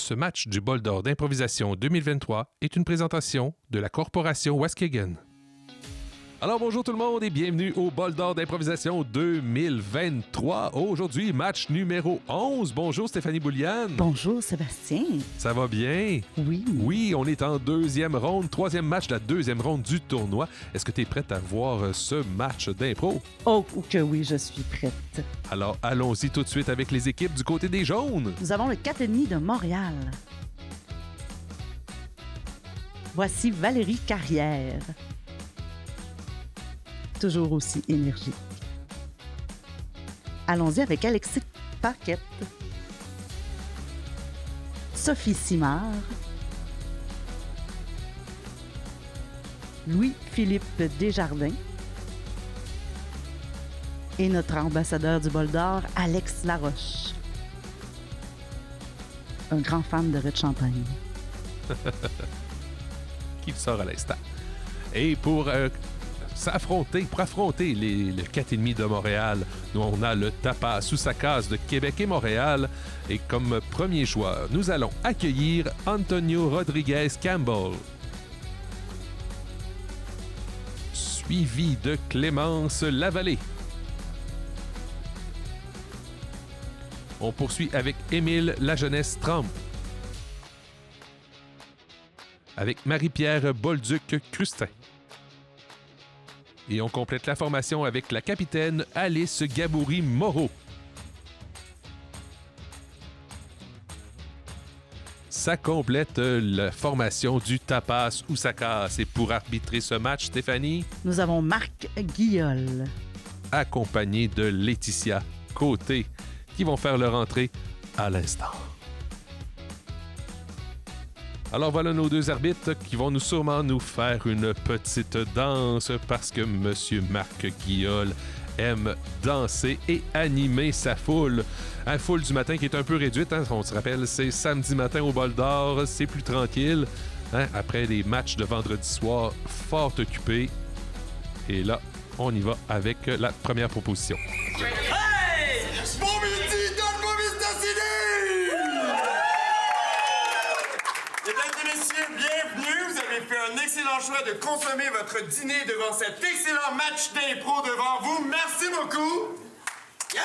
Ce match du Bol d'or d'improvisation 2023 est une présentation de la Corporation Waukegan. Alors bonjour tout le monde et bienvenue au Bol d'or d'improvisation 2023. Aujourd'hui, match numéro 11. Bonjour Stéphanie Bouliane. Bonjour Sébastien. Ça va bien? Oui. Oui, on est en deuxième ronde, troisième match de la deuxième ronde du tournoi. Est-ce que tu es prête à voir ce match d'impro? Oh que oui, je suis prête. Alors allons-y tout de suite avec les équipes du côté des jaunes. Nous avons le 4,5 de Montréal. Voici Valérie Carrière. Toujours aussi énergique. Allons-y avec Alexis Paquette, Sophie Simard, Louis-Philippe Desjardins et notre ambassadeur du Bol d'or, Alex Laroche. Un grand fan de Red Champagne. Qui sort à l'instant. Et pour affronter le 4,5 de Montréal, nous on a le Tapas sous sa case de Québec et Montréal. Et comme premier joueur, nous allons accueillir Antonio Rodriguez Campbell. Suivi de Clémence Lavallée. On poursuit avec Émile Lajeunesse Trempe. Avec Marie-Pierre Bolduc-Crustin. Et on complète la formation avec la capitaine Alice Gaboury-Moreau. Ça complète la formation du Tapas ou ça casse. Et pour arbitrer ce match, Stéphanie, nous avons Marc Guillol, accompagné de Laetitia Côté, qui vont faire leur entrée à l'instant. Alors voilà nos deux arbitres qui vont sûrement nous faire une petite danse parce que Monsieur Marc Guillol aime danser et animer sa foule. La foule du matin qui est un peu réduite, hein, on se rappelle, c'est samedi matin au Bol d'or, c'est plus tranquille. Hein, après les matchs de vendredi soir fort occupés. Et là, on y va avec la première proposition. Un excellent choix de consommer votre dîner devant cet excellent match d'impro devant vous. Merci beaucoup. Yeah!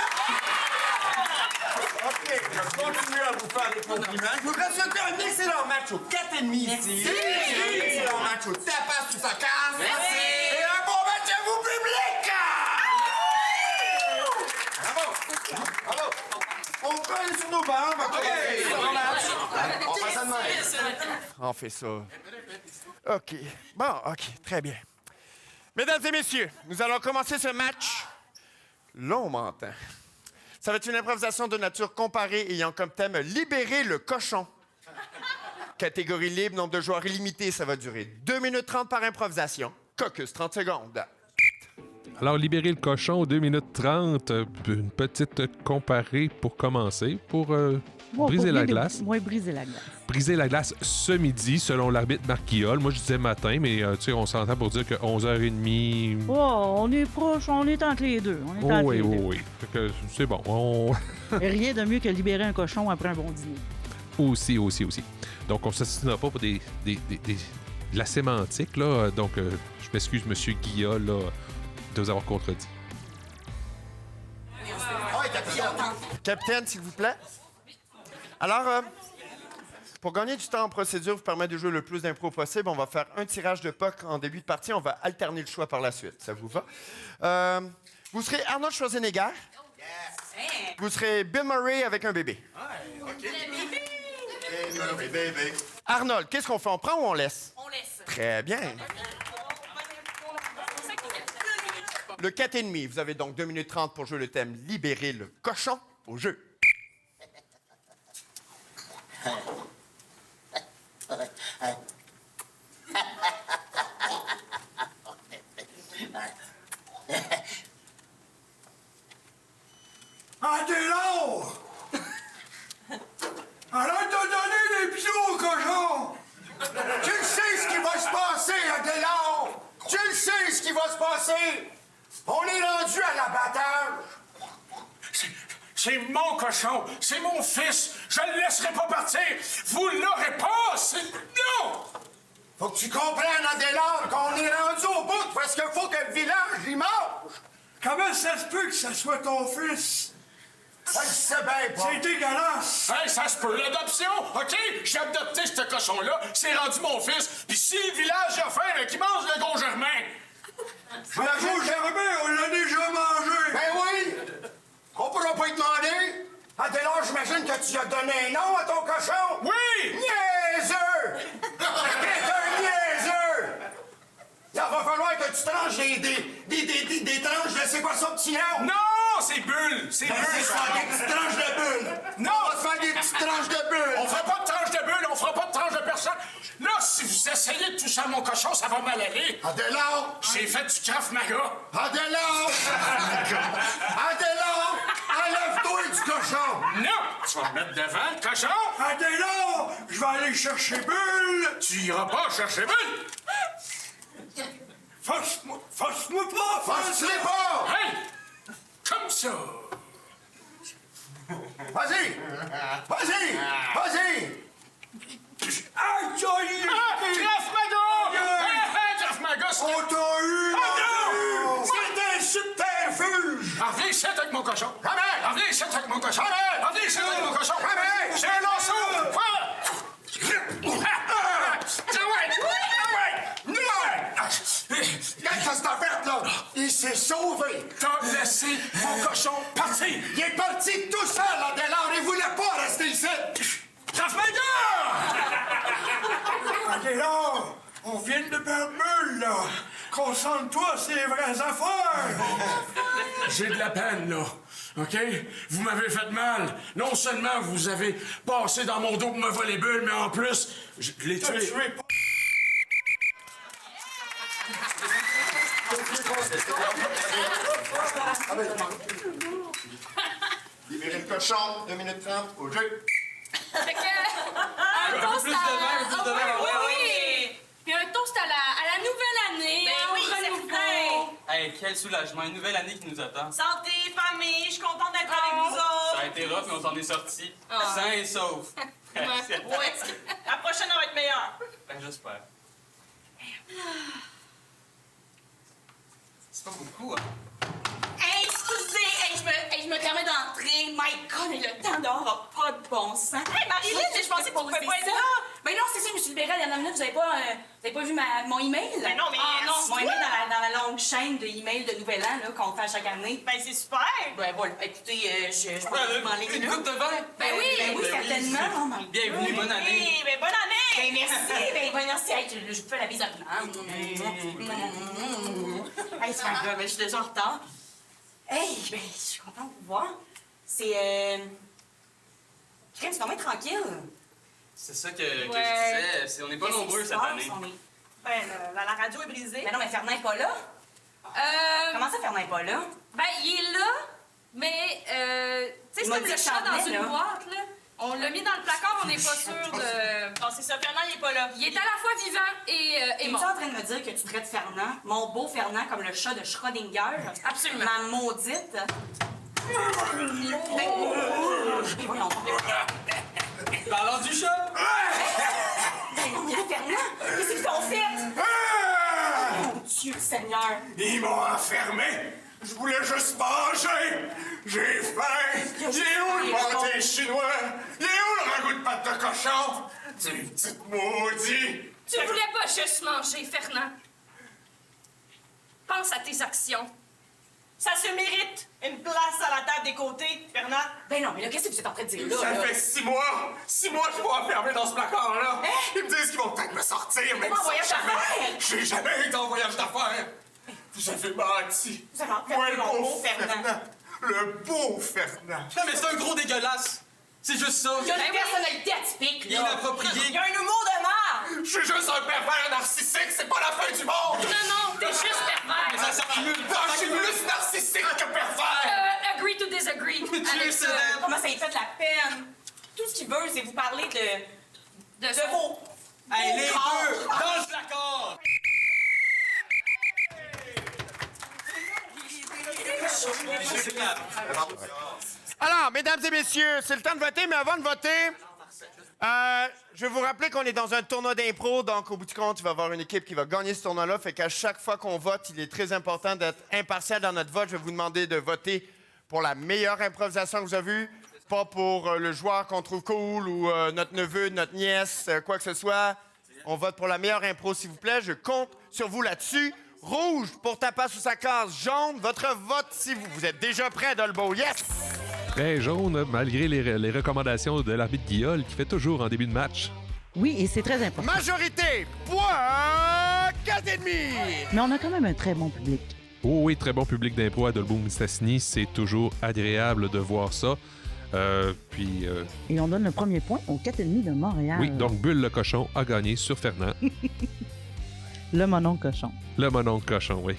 OK, je continue à vous faire des compliments. Je voudrais souhaiter un excellent match au 4,5 ici. Un excellent match au Tapas sous sa case. Merci. Et un bon match à vous, public! Bravo! Bravo! On peut aller sur nos bancs, on va commencer le match. On fait ça de même. On fait ça. OK. Bon, OK. Très bien. Mesdames et messieurs, nous allons commencer ce match. Là, on m'entend. Ça va être une improvisation de nature comparée ayant comme thème « Libérer le cochon ». Catégorie libre, nombre de joueurs illimité. Ça va durer 2 minutes 30 par improvisation. Caucus, 30 secondes. Alors, libérer le cochon, 2 minutes 30. Une petite comparée pour commencer, pour briser la glace. Oui, briser la glace. Briser la glace ce midi, selon l'arbitre Marc Guillol. Moi, je disais matin, mais tu sais, on s'entend pour dire que 11h30... Oh, on est proche, on est entre les deux. Oui. Fait que c'est bon. Rien de mieux que libérer un cochon après un bon dîner. Aussi. Donc, on ne s'assinera pas pour de la sémantique, là. Donc, je m'excuse, M. Guillol, là, de vous avoir contredit. Capitaine, s'il vous plaît. Alors, pour gagner du temps en procédure, vous permettre de jouer le plus d'impro possible, on va faire un tirage de POC en début de partie. On va alterner le choix par la suite. Ça vous va? Vous serez Arnold Schwarzenegger. Yes. Vous serez Bill Murray avec un bébé. Ouais, OK. Bébé. Arnold, qu'est-ce qu'on fait? On prend ou on laisse? On laisse. Très bien. Le 4,5. Vous avez donc 2 minutes 30 pour jouer le thème « Libérer le cochon » au jeu. Ah, t'es long! Arrête de donner des pieds au cochon! Tu le sais ce qui va se passer, Adélon! Tu le sais ce qui va se passer! On est rendu à l'abattage! C'est mon cochon, c'est mon fils. Je le laisserai pas partir. Vous l'aurez pas, c'est... Non! Faut que tu comprennes, Adélard, qu'on est rendu au bout parce qu'il faut que le village y mange. Comment ça se peut que ça soit ton fils? Ça, je sais bien pas. C'est dégueulasse! Ben, ça se peut, l'adoption, OK? J'ai adopté ce cochon-là, c'est rendu mon fils, puis si le village a faim, ben, qu'il mange le gros Germain! Le gros Germain, on l'a déjà mangé! Ben oui! On pourra pas y demander! Adélard, j'imagine que tu as donné un nom à ton cochon? Oui! Niaiseux! T'es un niaiseux! Il va falloir que tu tranches des tranches de... C'est quoi ça, petit nom? Non, c'est bulle, c'est Ben, bulle! c'est ça, des petites tranches de bulles! Non! On va te faire des petites tranches de bulles! On fera pas de tranche de bulle, on fera pas de tranche de personne. Là, si vous essayez de toucher à mon cochon, ça va mal aller. Adélard! J'ai fait du Krav Maga. Adélard! Adélard! Enlève-toi du cochon! Non! Tu vas me mettre devant le cochon? Adélard! Je vais aller chercher Bulle! Tu iras pas chercher bulle! Force-moi pas! Force-les pas! Hey! Comme ça! Vas-y! Vas-y! Vas-y! Aïe, aïe! Krav Maga! Krav Maga, c'est... On t'a eu! Oh non! C'est un subterfuge! Reviens ici avec mon cochon! Jamais! Reviens ici avec mon cochon! Jamais! Reviens ici avec mon cochon! Jamais! C'est un lasso! Quoi? Qu'est-ce que c'est fait, là? Il s'est sauvé! T'as laissé mon cochon partir! Il est parti tout seul, Adélard! Il voulait pas rester ici! Krav Maga! Adélard! On vient de perdre Bulle, là! Concentre-toi sur les vraies affaires! J'ai de la peine, là. OK? Vous m'avez fait mal. Non seulement vous avez passé dans mon dos pour me voler Bulle, mais en plus, je l'ai tué. Libérez le cochon, 2 minutes 30, au jeu. Fait que, un toast à... Oui! Puis un toast à la nouvelle année, au renouveau. Hey, quel soulagement, une nouvelle année qui nous attend. Santé, famille, je suis contente d'être avec vous autres. Ça a été rough, mais on s'en est sortis. Sains et saufs. Ouais. La prochaine va être meilleure. Ben, j'espère. C'est pas beaucoup, hein? Hey, excusez, je me permets d'entrer. My God, le temps dehors a pas de bon sens. Hey, Marie-Lynn, je pensais que tu pouvais pas être là. Ben non, c'est ça, je me suis libérée à la dernière minute. Vous avez pas vu mon email? Ben non, mais mon email dans la longue chaîne de emails de Nouvel An là, qu'on fait à chaque année. Ben c'est super. Ben voilà, écoutez, je peux m'enligner Une là. coupe de vin? Ben oui, certainement. Oh my God. Bienvenue, bonne année. Oui, ben bonne année. Ben merci, ben merci. Hey, je vous fais la bise à tout Hey, c'est pas grave, je suis déjà en retard. Hey, ben, je suis contente de vous voir. C'est, Crème, c'est quand même tranquille. C'est ça que je disais. On n'est pas nombreux cette année. Ben, la radio est brisée. Ben non, mais Fernand est pas là. Comment ça, Fernand est pas là? Ben, il est là, mais, tu sais, c'est Il m'a comme dit le que chat t'en dans venais, une là. boîte, là. On l'a mis dans le placard, on n'est pas sûr de... Bon, c'est ça, Fernand, il est pas là. Il est à la fois vivant et Es-tu mort. en train de me dire que tu traites Fernand, mon beau Fernand, comme le chat de Schrödinger? Absolument. Ma maudite. Voyons. Parlons du chat! Ben non, mais là, Fernand, qu'est-ce qu'ils t'ont fait? Mon Dieu Seigneur. Ils m'ont enfermé. Je voulais juste manger. J'ai faim. Il est où le pâté chinois? Il est où le ragoût de pâte de cochon? Tu petite maudit. Tu voulais pas juste manger, Fernand. Pense à tes actions. Ça se mérite une place à la table des côtés, Fernand. Ben non, mais là, qu'est-ce que tu es en train de dire là? Ça là? fait 6 mois. 6 mois qu'ils m'ont enfermé dans ce placard-là. Ils me disent qu'ils vont peut-être me sortir, mais pas en voyage d'affaires. J'ai jamais été en voyage d'affaires. Vous avez menti. Vous avez enfermé Moi, le mon beau beau Fernand. Le beau Fernand. Non, mais c'est un gros dégueulasse. C'est juste ça. Il y a une personnalité atypique, là. Inapproprié. Il y a un humour de marre. Je suis juste un pervers narcissique, c'est pas la fin du monde! Non, t'es juste Mais pervers. ça s'accumule. Je suis plus narcissique que pervers! Agree to disagree. Dieu Avec ça. célèbre. Comment ça lui fait de la peine? Tout ce qu'il veut, c'est vous parler de De son- vos... Hey, les corps. deux, dans le placard! Alors, Bon, mesdames et messieurs, c'est le temps de voter, mais avant de voter, je vais vous rappeler qu'on est dans un tournoi d'impro, donc au bout du compte, il va y avoir une équipe qui va gagner ce tournoi-là. Fait qu'à chaque fois qu'on vote, il est très important d'être impartial dans notre vote. Je vais vous demander de voter pour la meilleure improvisation que vous avez vue, pas pour le joueur qu'on trouve cool ou notre neveu, notre nièce, quoi que ce soit. On vote pour la meilleure impro, s'il vous plaît. Je compte sur vous là-dessus. Rouge pour taper sous sa case. Jaune, votre vote si vous êtes déjà prêt, Dolbo. Yes! Très jaune, malgré les recommandations de l'arbitre Guillaume, qui fait toujours en début de match. Oui, et c'est très important. Majorité, point 4,5. Mais on a quand même un très bon public. Oh oui, très bon public d'impro à Dolbeau-Mistassini. C'est toujours agréable de voir ça. Et on donne le premier point au 4,5 de Montréal. Oui, donc Bulle le cochon a gagné sur Fernand. Le monon cochon. Le monon cochon, oui.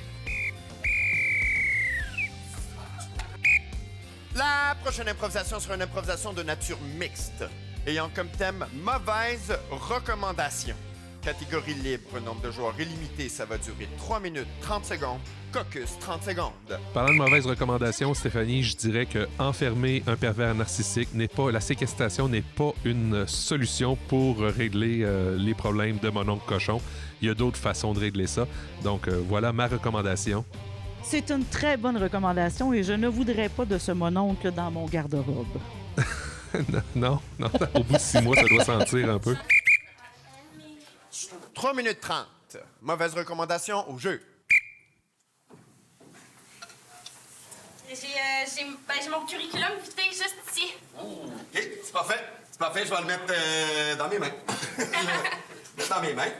La prochaine improvisation sera une improvisation de nature mixte, ayant comme thème mauvaise recommandation. Catégorie libre, nombre de joueurs illimité, ça va durer 3 minutes 30 secondes. Caucus, 30 secondes. Parlant de mauvaises recommandations, Stéphanie, je dirais que enfermer un pervers narcissique n'est pas... La séquestration n'est pas une solution pour régler les problèmes de mon oncle cochon. Il y a d'autres façons de régler ça. Donc, voilà ma recommandation. C'est une très bonne recommandation et je ne voudrais pas de ce mononcle dans mon garde-robe. non, au bout de 6 mois, ça doit sentir un peu. 3 minutes 30. Mauvaise recommandation au jeu. J'ai mon curriculum vitae juste ici. OK, c'est parfait. C'est parfait, je vais le mettre dans mes mains. Dans mes mains.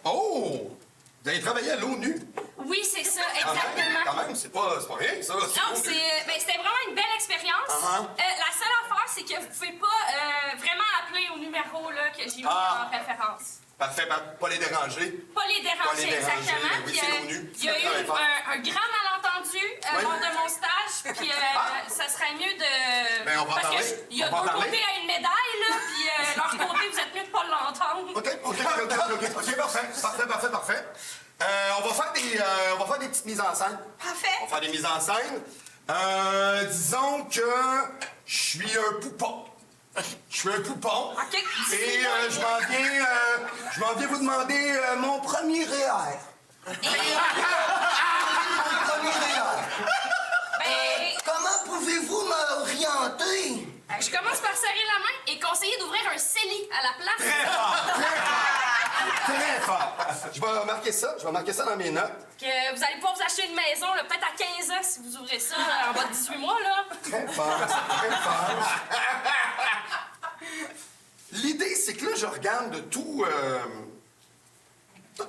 Oh! Vous avez travaillé à l'ONU? Oui, c'est ça, exactement. Quand même, c'est pas rien, ça. Non, c'était vraiment une belle expérience. La seule affaire, c'est que vous pouvez pas vraiment appeler au numéro là, que j'ai mis en référence. Parfait, pas les déranger. Pas les déranger, exactement. Ben oui, Puis, c'est l'ONU. il y a eu un grand malentendu lors de mon stage, puis ça serait mieux de... Ben, on va en parce parler. qu'il y a deux côtés à une médaille, là, puis leur côté, vous êtes mieux de pas l'entendre. OK, parfait. On va faire des petites mises en scène. Parfait. On va faire des mises en scène. Disons que je suis un poupon. Je suis un poupon. OK. Et je m'en viens vous demander mon premier REER. Mon premier REER. Comment pouvez-vous m'orienter? Je commence par serrer la main et conseiller d'ouvrir un CELI à la place. Très fort. Je vais marquer ça dans mes notes. Que vous allez pouvoir vous acheter une maison, là, peut-être à 15 ans si vous ouvrez ça en bas de 18 mois, là. Très fort. L'idée, c'est que là, je regarde toutes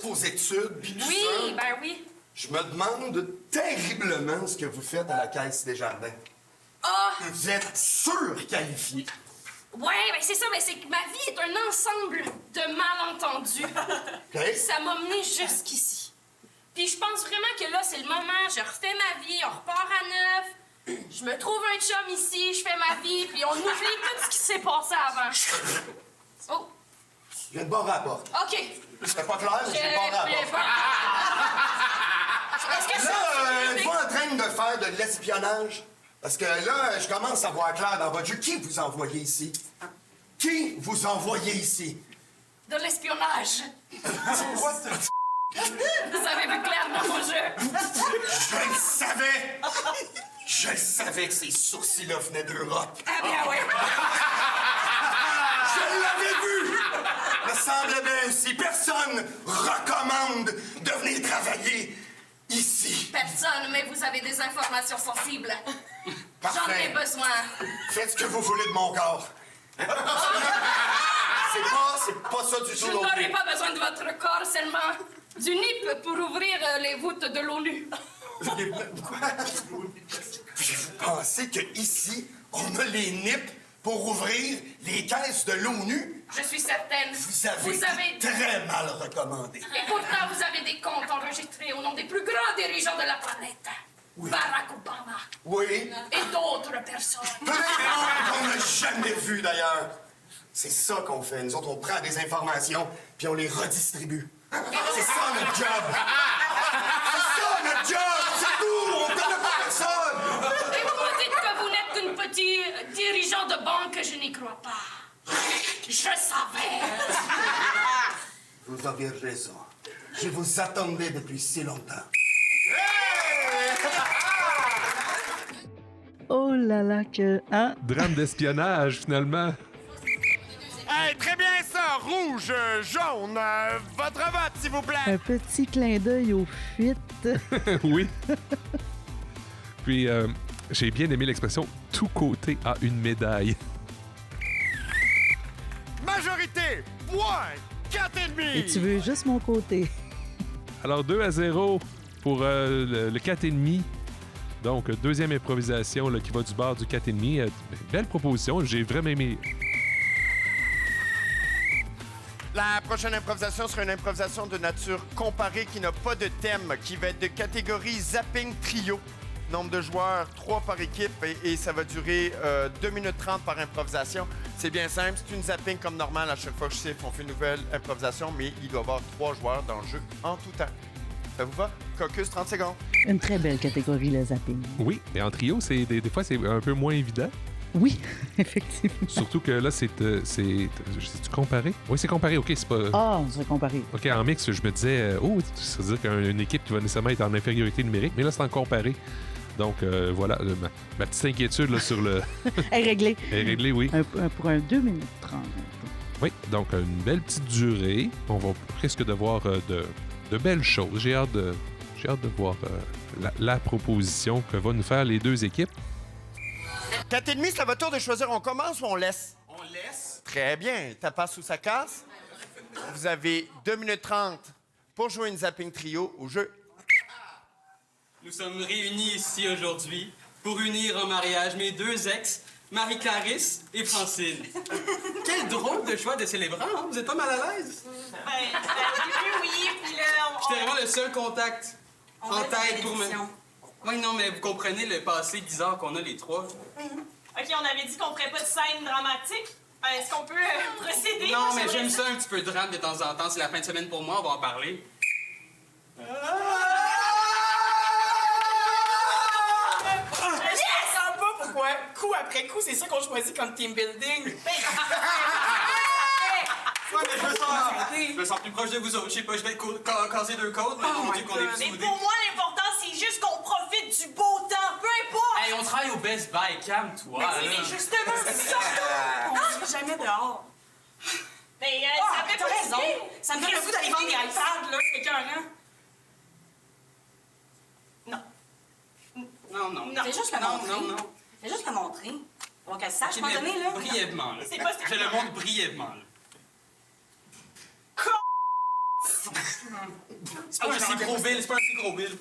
vos études, puis tout ça. Oui, ben oui. Je me demande terriblement ce que vous faites à la Caisse des Jardins. Ah! Vous êtes surqualifié. Ouais, ben c'est ça, mais c'est que ma vie est un ensemble de malentendus. OK? Ça m'a mené jusqu'ici. Puis je pense vraiment que là, c'est le moment, je refais ma vie, on repart à neuf. Je me trouve un chum ici, je fais ma vie, puis on oublie tout ce qui s'est passé avant. Oh, Je viens de barrer à la porte. OK. C'était pas clair, mais je viens de barrer à la porte. Est-ce que Là, êtes-vous en train de faire de l'espionnage? Parce que là, je commence à voir clair dans votre jeu. Qui vous envoyez ici? Qui vous envoyez ici? de l'espionnage. What the Vous avez vu clair dans mon jeu. Je le savais! Je le savais que ces sourcils-là venaient d'Europe. Ah bien oui. Je l'avais vu! Me semble bien si personne recommande de venir travailler ici. Personne, mais vous avez des informations sensibles. J'en ai Parfait. besoin. Faites ce que vous voulez de mon corps. C'est pas ça du Je tout non n'aurai plus. pas besoin de votre corps, seulement du NIP pour ouvrir les voûtes de l'ONU. Quoi? Vous pensez qu'ici, on a les NIP pour ouvrir les caisses de l'ONU? Je suis certaine. Vous avez très mal recommandé. Et pourtant, vous avez des comptes enregistrés au nom des plus grands dirigeants de la planète. Oui. Barack Obama Oui. et d'autres personnes. Peut-être qu'on n'a jamais vu, d'ailleurs. C'est ça qu'on fait. Nous autres, on prend des informations, puis on les redistribue. C'est ça, notre job. C'est ça, notre job. C'est tout. On ne connaît pas personne. Et vous me dites que vous n'êtes qu'une de bon que je n'y crois pas. Je savais. Vous aviez raison. Je vous attendais depuis si longtemps. Oh là là, que... Hein? Drame d'espionnage, finalement. Hey, très bien ça! Rouge, jaune, votre vote, s'il vous plaît! Un petit clin d'œil aux fuites. Oui. Puis, j'ai bien aimé l'expression « tout côté a une médaille Majorité, point, 4,5! Et tu veux juste mon côté. ». Alors, 2-0 pour le 4,5. Donc, deuxième improvisation là, qui va du bord du 4,5. Belle proposition, j'ai vraiment aimé. La prochaine improvisation sera une improvisation de nature comparée qui n'a pas de thème, qui va être de catégorie zapping trio. Nombre de joueurs, 3 par équipe, et ça va durer 2 minutes 30 par improvisation. C'est bien simple, c'est une zapping comme normal à chaque fois que je siffle, on fait une nouvelle improvisation, mais il doit y avoir 3 joueurs dans le jeu en tout temps. Ça vous va? Caucus, 30 secondes. Une très belle catégorie, le zapping. Oui, et en trio, c'est des fois, c'est un peu moins évident. Oui, effectivement. Surtout que là, c'est-tu comparé? Oui, c'est comparé, OK, c'est pas... Ah, on serait comparé. OK, en mix, je me disais, ça veut dire qu'une équipe qui va nécessairement être en infériorité numérique, mais là, c'est en comparé. Donc, voilà, ma petite inquiétude là, sur le... Est réglé. est réglée, oui. Pour un 2 minutes 30. Oui, donc une belle petite durée. On va presque de voir de belles choses. J'ai hâte de voir la proposition que vont nous faire les deux équipes. 4,5, c'est à votre tour de choisir. On commence ou on laisse? On laisse. Très bien. Tapas ou ça casse? Vous avez 2 minutes 30 pour jouer une zapping trio au jeu. Nous sommes réunis ici aujourd'hui pour unir en mariage mes 2 ex, Marie-Clarisse et Francine. Quel drôle de choix de célébrant, hein? Vous êtes pas mal à l'aise? Oui, puis là, J'étais vraiment le seul contact on en va faire tête pour me... l'édition. Oui, non, mais vous comprenez le passé bizarre qu'on a les 3. OK, on avait dit qu'on ferait pas de scène dramatique. Est-ce qu'on peut procéder? Non, Moi, mais j'aimerais j'aime ça. ça un petit peu de drame de temps en temps. C'est la fin de semaine pour moi, on va en parler. Je comprends pas pourquoi, coup après coup, c'est ça qu'on choisit comme team building. Ouais, mais je me sens plus proche de vous autres. Je sais pas, je vais casser 2 côtes, mais on dit qu'on est Mais soudés. pour moi, l'important, c'est juste qu'on profite du beau temps, peu importe. Hey, on travaille au Best Buy, calme-toi. Mais oui, là. mais justement, c'est ça. On ne jamais dehors. Mais Ah, ça fait t'as pas raison. raison. Ça me donne le goût d'aller vendre des iPads, là. C'est écœurant. Non. Fais juste le montrer. Non. Fais juste le montrer. Pour qu'elle sache, à un Mais moment donné, là. brièvement, là. C'est pas ce que Je le montre brièvement, là. C'est pas un si gros bill, c'est pas un si gros bill.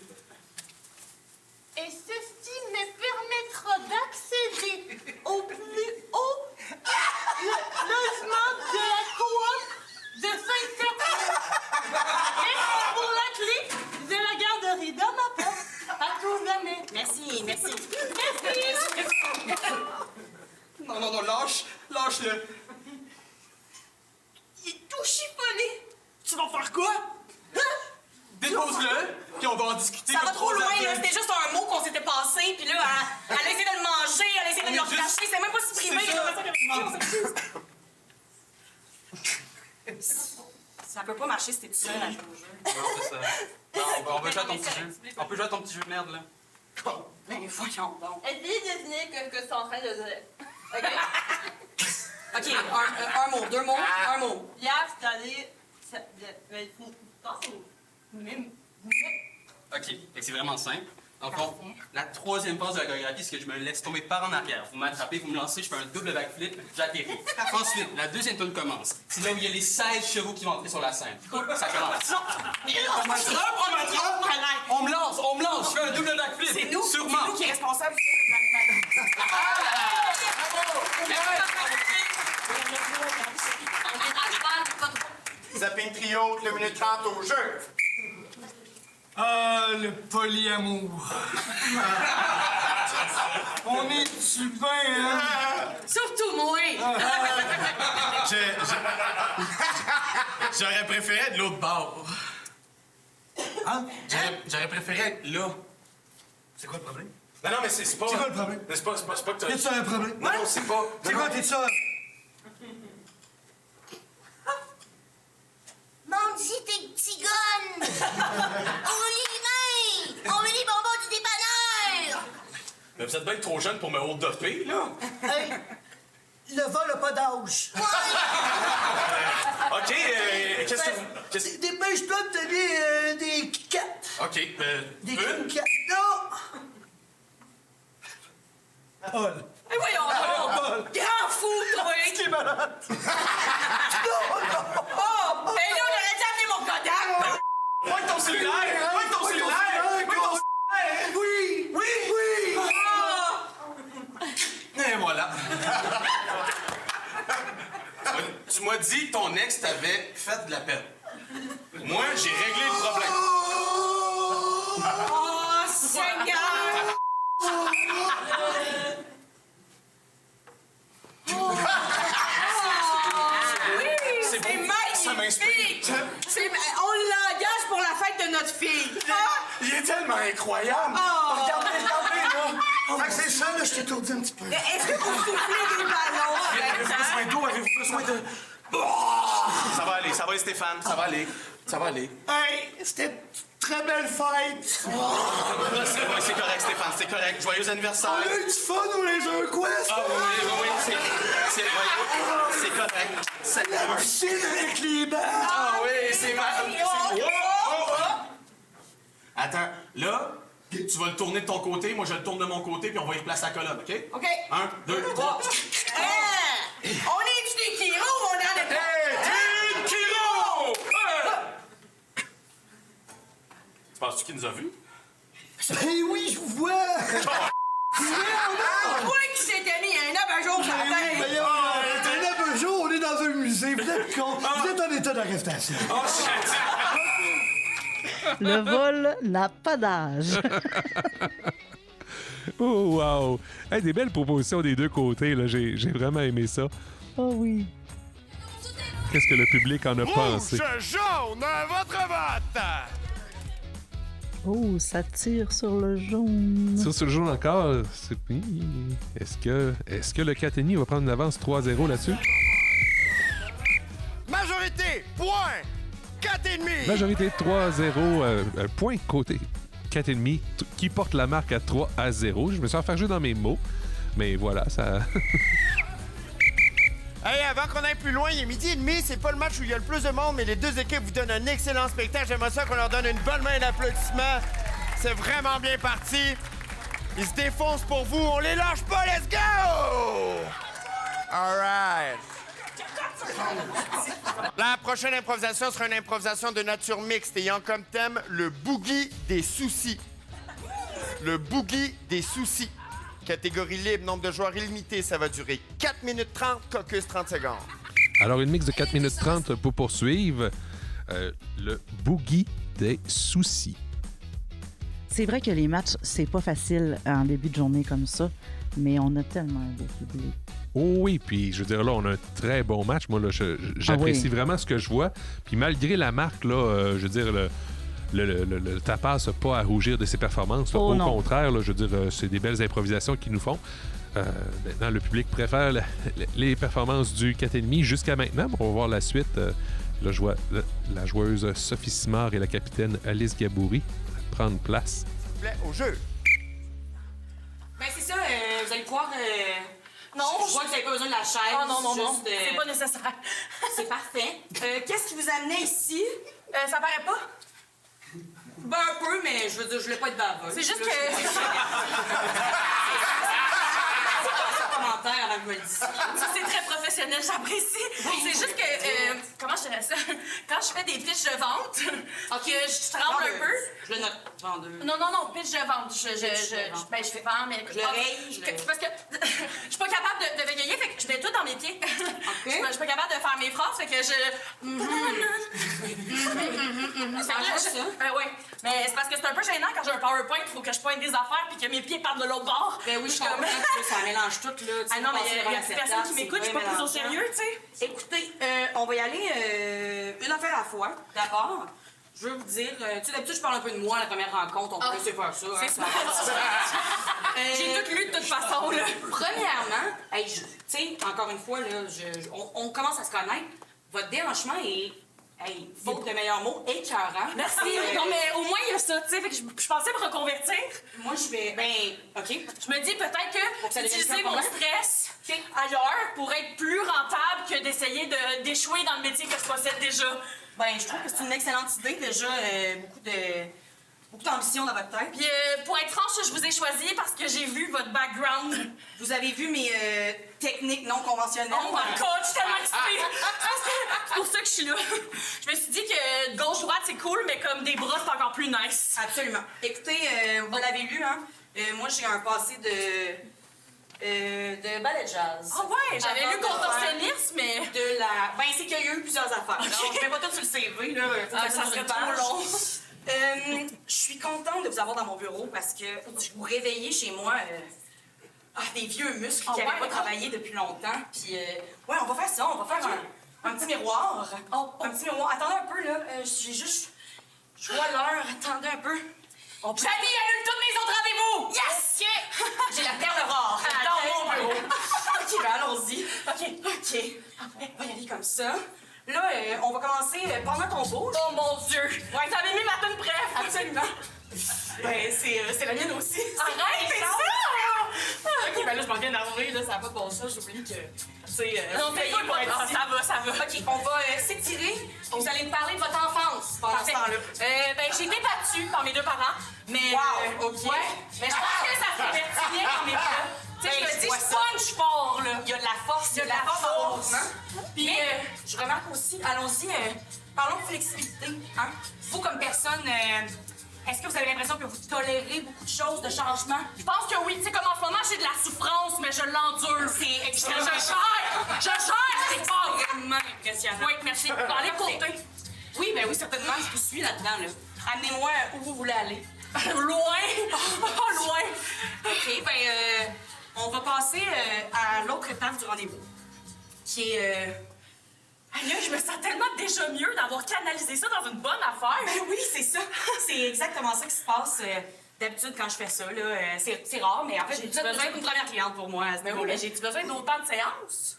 Et ceci me permettra d'accéder au plus haut logement de la coop de Saint-Certain. Et pour la clé de la garderie dans ma porte. À tout jamais. Merci. Merci. Non, lâche-le. Il est tout chiffonné. Tu vas faire quoi? Dépose-le, puis on va en discuter. Ça va comme trop 3 loin, là. adultes. C'était juste un mot qu'on s'était passé, puis là, elle a essayé de le manger, elle a essayé de me le juste- recracher. C'est même pas si privé, c'est là. ça. Ça peut pas marcher si t'es tout seul à jouer au jeu. Non, c'est ça. Non, on va jouer à ton petit jeu. On peut jouer à ton petit jeu de merde, là. Mais voyons donc. Essayez de deviner ce que c'est en train de dire. OK? OK, un mot, 2 mots, un mot. Hier, c'est allé... OK, fait que c'est vraiment simple. Donc, la 3e phase de la chorégraphie, c'est que je me laisse tomber par en arrière. Vous m'attrapez, vous me lancez, je fais un double backflip, j'atterris. Ensuite, la 2e tourne commence. C'est là où il y a les 16 chevaux qui vont entrer sur la scène. Ça commence. On me lance, je fais un double backflip. C'est nous, Sûrement. c'est nous qui est responsable. Zapping trio, 2 minutes 30 au jeu. Ah, le polyamour. On est-tu bien, hein? Surtout moi! J'aurais préféré être de l'autre bord. Hein? J'aurais préféré être là. C'est quoi le problème? Non, mais c'est pas... C'est quoi le problème? C'est pas que t'as... Y'a-tu un problème? Non, c'est pas... C'est quoi, t'es ça? Mandy, t'es tigonne! On veut les mains! On veut les bonbons du dépanneur! Mais vous êtes bien trop jeune pour me hold-upper, là. Hey, le vol n'a pas d'âge. OK, qu'est-ce que vous... Dépêche-toi de te donner des Kit Kat. OK, Des une... Kit Kat. Non! Paul. Eh voyons donc! Grand fou, toi! Qui est malade? Oh! Mais là, on aurait dû amener mon Kodak! Pointe ton cellulaire! Pointe ton cellulaire! Pointe ton cellulaire! Oui! Oui! Oui! Et voilà. Tu m'as dit que ton ex t'avait fait de la peine. Moi, j'ai réglé le problème. Oh, Seigneur! C'est beau. Ça m'inspire. On l'engage pour la fête de notre fille. Il est tellement incroyable. Regardez, là. Fait que c'est ça, là, je t'étourdis un petit peu. Est-ce que vous soufflez des ballons? Avez-vous besoin d'eau? Avez-vous besoin de... Ça va aller, Stéphane. Ça va aller. Ça va aller. Hey, c'était une très belle fête. C'est correct, Stéphane, c'est correct. Joyeux anniversaire. On a eu du fun au Laser Quest. Ah oui, c'est correct. C'est La piscine avec les balles. Ah oui, c'est mal. Attends, là, tu vas le tourner de ton côté, moi je le tourne de mon côté, puis on va y replacer la colonne, OK? OK. 1, 2, 3. On est des kilos ou on en est pas? Hey, 1 kilo! Tu penses-tu qu'il nous a vus? Eh oui, je vous vois. Moi qui s'était mis un abat-jour sur la tête. T'es là, un jour, on est dans un musée. Vous êtes con. Vous êtes en état d'arrestation. Oh shit! Le vol n'a pas d'âge. Oh, wow! Hey, des belles propositions des deux côtés, là. J'ai vraiment aimé ça. Oh oui. Qu'est-ce que le public en a pensé? Jaune, votre vote! Oh, ça tire sur le jaune. Sur le jaune encore, est-ce que le Cateni va prendre une avance 3-0 là-dessus? Majorité, point, 4,5. Majorité 3-0, point côté 4,5 qui porte la marque à 3-0. Je me suis enfargé dans mes mots, mais voilà, ça... Hey, avant qu'on aille plus loin, il est 12h30, c'est pas le match où il y a le plus de monde, mais les deux équipes vous donnent un excellent spectacle. J'aimerais ça qu'on leur donne une bonne main d'applaudissement. C'est vraiment bien parti. Ils se défoncent pour vous, on les lâche pas, let's go! All right. La prochaine improvisation sera une improvisation de nature mixte ayant comme thème le boogie des soucis. Le boogie des soucis. Catégorie libre, nombre de joueurs illimité, ça va durer 4 minutes 30, caucus 30 secondes. Alors, une mix de 4 minutes 30 pour poursuivre le boogie des soucis. C'est vrai que les matchs, c'est pas facile en début de journée comme ça, mais on a tellement un beau public. Oh oui, puis je veux dire, là, on a un très bon match. Moi, là, j'apprécie vraiment ce que je vois. Puis malgré la marque, là, je veux dire, le tapas n'a pas à rougir de ses performances. Là. Oh, Au non. contraire, là, je veux dire, c'est des belles improvisations qu'ils nous font. Maintenant, le public préfère les performances du 4,5 jusqu'à maintenant. On va voir la suite. La joueuse Sophie Simard et la capitaine Alice Gaboury prendre place. S'il vous plaît, au jeu. Ben, c'est ça, vous allez pouvoir. Non, je vois que vous n'avez pas besoin de la chaise. Ah non, juste, c'est pas nécessaire. C'est parfait. Qu'est-ce qui vous amenait ici? Ça paraît pas? Ben, un peu, mais je veux dire, je voulais pas être baveuse. C'est juste Là, que... Commentaire avant que je me le dise. C'est très professionnel, j'apprécie. C'est juste que, comment je dirais ça? Quand je fais des pitches de vente, que je tremble un peu. Je le note, vendeuse. Non, pitch de vente. Ben, je fais vendre, mais... Je l'oreille, C'est parce que je suis pas capable de bégayer, fait que je mets tout dans mes pieds. Je suis pas capable de faire mes phrases, fait que je... Ça marche, ça? Oui. Mais c'est parce que c'est un peu gênant quand j'ai un PowerPoint, il faut que je pointe des affaires puis que mes pieds partent de l'autre bord. Ben oui, je comprends. Ça mélange tout, là. Ah non, mais il y a personne qui m'écoute, je suis pas prise au sérieux, tu sais. Écoutez, on va y aller une affaire à la fois, d'abord. je veux vous dire, tu sais, d'habitude, je parle un peu de moi à la première rencontre, on peut laisser faire ça. C'est ça. J'ai tout lu de toute façon, là. Premièrement, hey, tu sais, encore une fois, là, on commence à se connaître. Votre déhanchement est, faute de meilleurs mots, écœurant. Merci. Non, mais au moins, il y a ça, tu sais. Fait que je pensais me reconvertir. Moi, je vais, OK. Je me dis peut-être que ça utiliser devienne mon un stress ailleurs pour être plus rentable que d'essayer d'échouer dans le métier que je possède déjà. Ben, je trouve que c'est une excellente idée, déjà, beaucoup d'ambition dans votre tête. Puis, pour être franche, je vous ai choisi parce que j'ai vu votre background. Vous avez vu mes techniques non conventionnelles. Oh my God, je suis tellement excitée! C'est pour ça que je suis là. Je me suis dit que gauche-droite, c'est cool, mais comme des bras, c'est encore plus nice. Absolument. Écoutez, vous l'avez lu, hein? Moi, j'ai un passé de ballet jazz. Ah ouais, j'avais lu contorsionniste, mais... Ben, c'est qu'il y a eu plusieurs affaires. Okay. Alors, je mets pas tout sur le CV, là. Ça serait trop long. Je suis contente de vous avoir dans mon bureau parce que vous réveillez chez moi des vieux muscles qui n'avaient pas travaillé depuis longtemps. Puis, ouais, on va faire ça. On va faire un petit miroir. Un petit miroir. Attendez un peu, là. Je vois l'heure. Attendez un peu. Jamie annule tous mes autres rendez-vous! Yes! J'ai la perle rare dans mon bureau. OK, ben allons-y. OK. On va y aller comme ça. Là, on va commencer pendant ton beau. Oh mon Dieu! Ouais, t'avais mis ma tune préf! Absolument. Ben, c'est la mienne aussi. Arrête, c'est ça! OK, ben là, je m'en viens d'arriver, là, ça n'a pas de bon sens. J'oublie que, non, t'es pas ça va. OK, on va s'étirer. Vous allez me parler de votre enfance pendant ce temps-là. Ben, j'ai été battue par mes deux parents, mais... Wow, OK. Ouais, mais je pense que ça se révertit bien quand mes parents. Tu sais, je me dis, je punch fort, là. Il y a de la force, il y a de la force. Puis, je remarque aussi, allons-y, parlons de flexibilité. Hein? Vous, comme personne, est-ce que vous avez l'impression que vous tolérez beaucoup de choses, de changements? Je pense que oui. Tu sais, comme en ce moment, j'ai de la souffrance, mais je l'endure. C'est extrêmement... Je gère! C'est extrêmement impressionnant. Oui, merci. Allez, côté. Oui, ben oui, certainement. Je vous suis là-dedans, là. Amenez-moi où vous voulez aller. Loin! Loin! OK, ben, on va passer à l'autre étape du rendez-vous, qui est... Aïe, je me sens tellement déjà mieux d'avoir canalisé ça dans une bonne affaire. Ben oui, c'est ça. C'est exactement ça qui se passe d'habitude quand je fais ça, là. C'est rare, mais en fait, vous êtes une première cliente pour moi à ce niveau-là. J'ai-tu besoin d'autant de séances?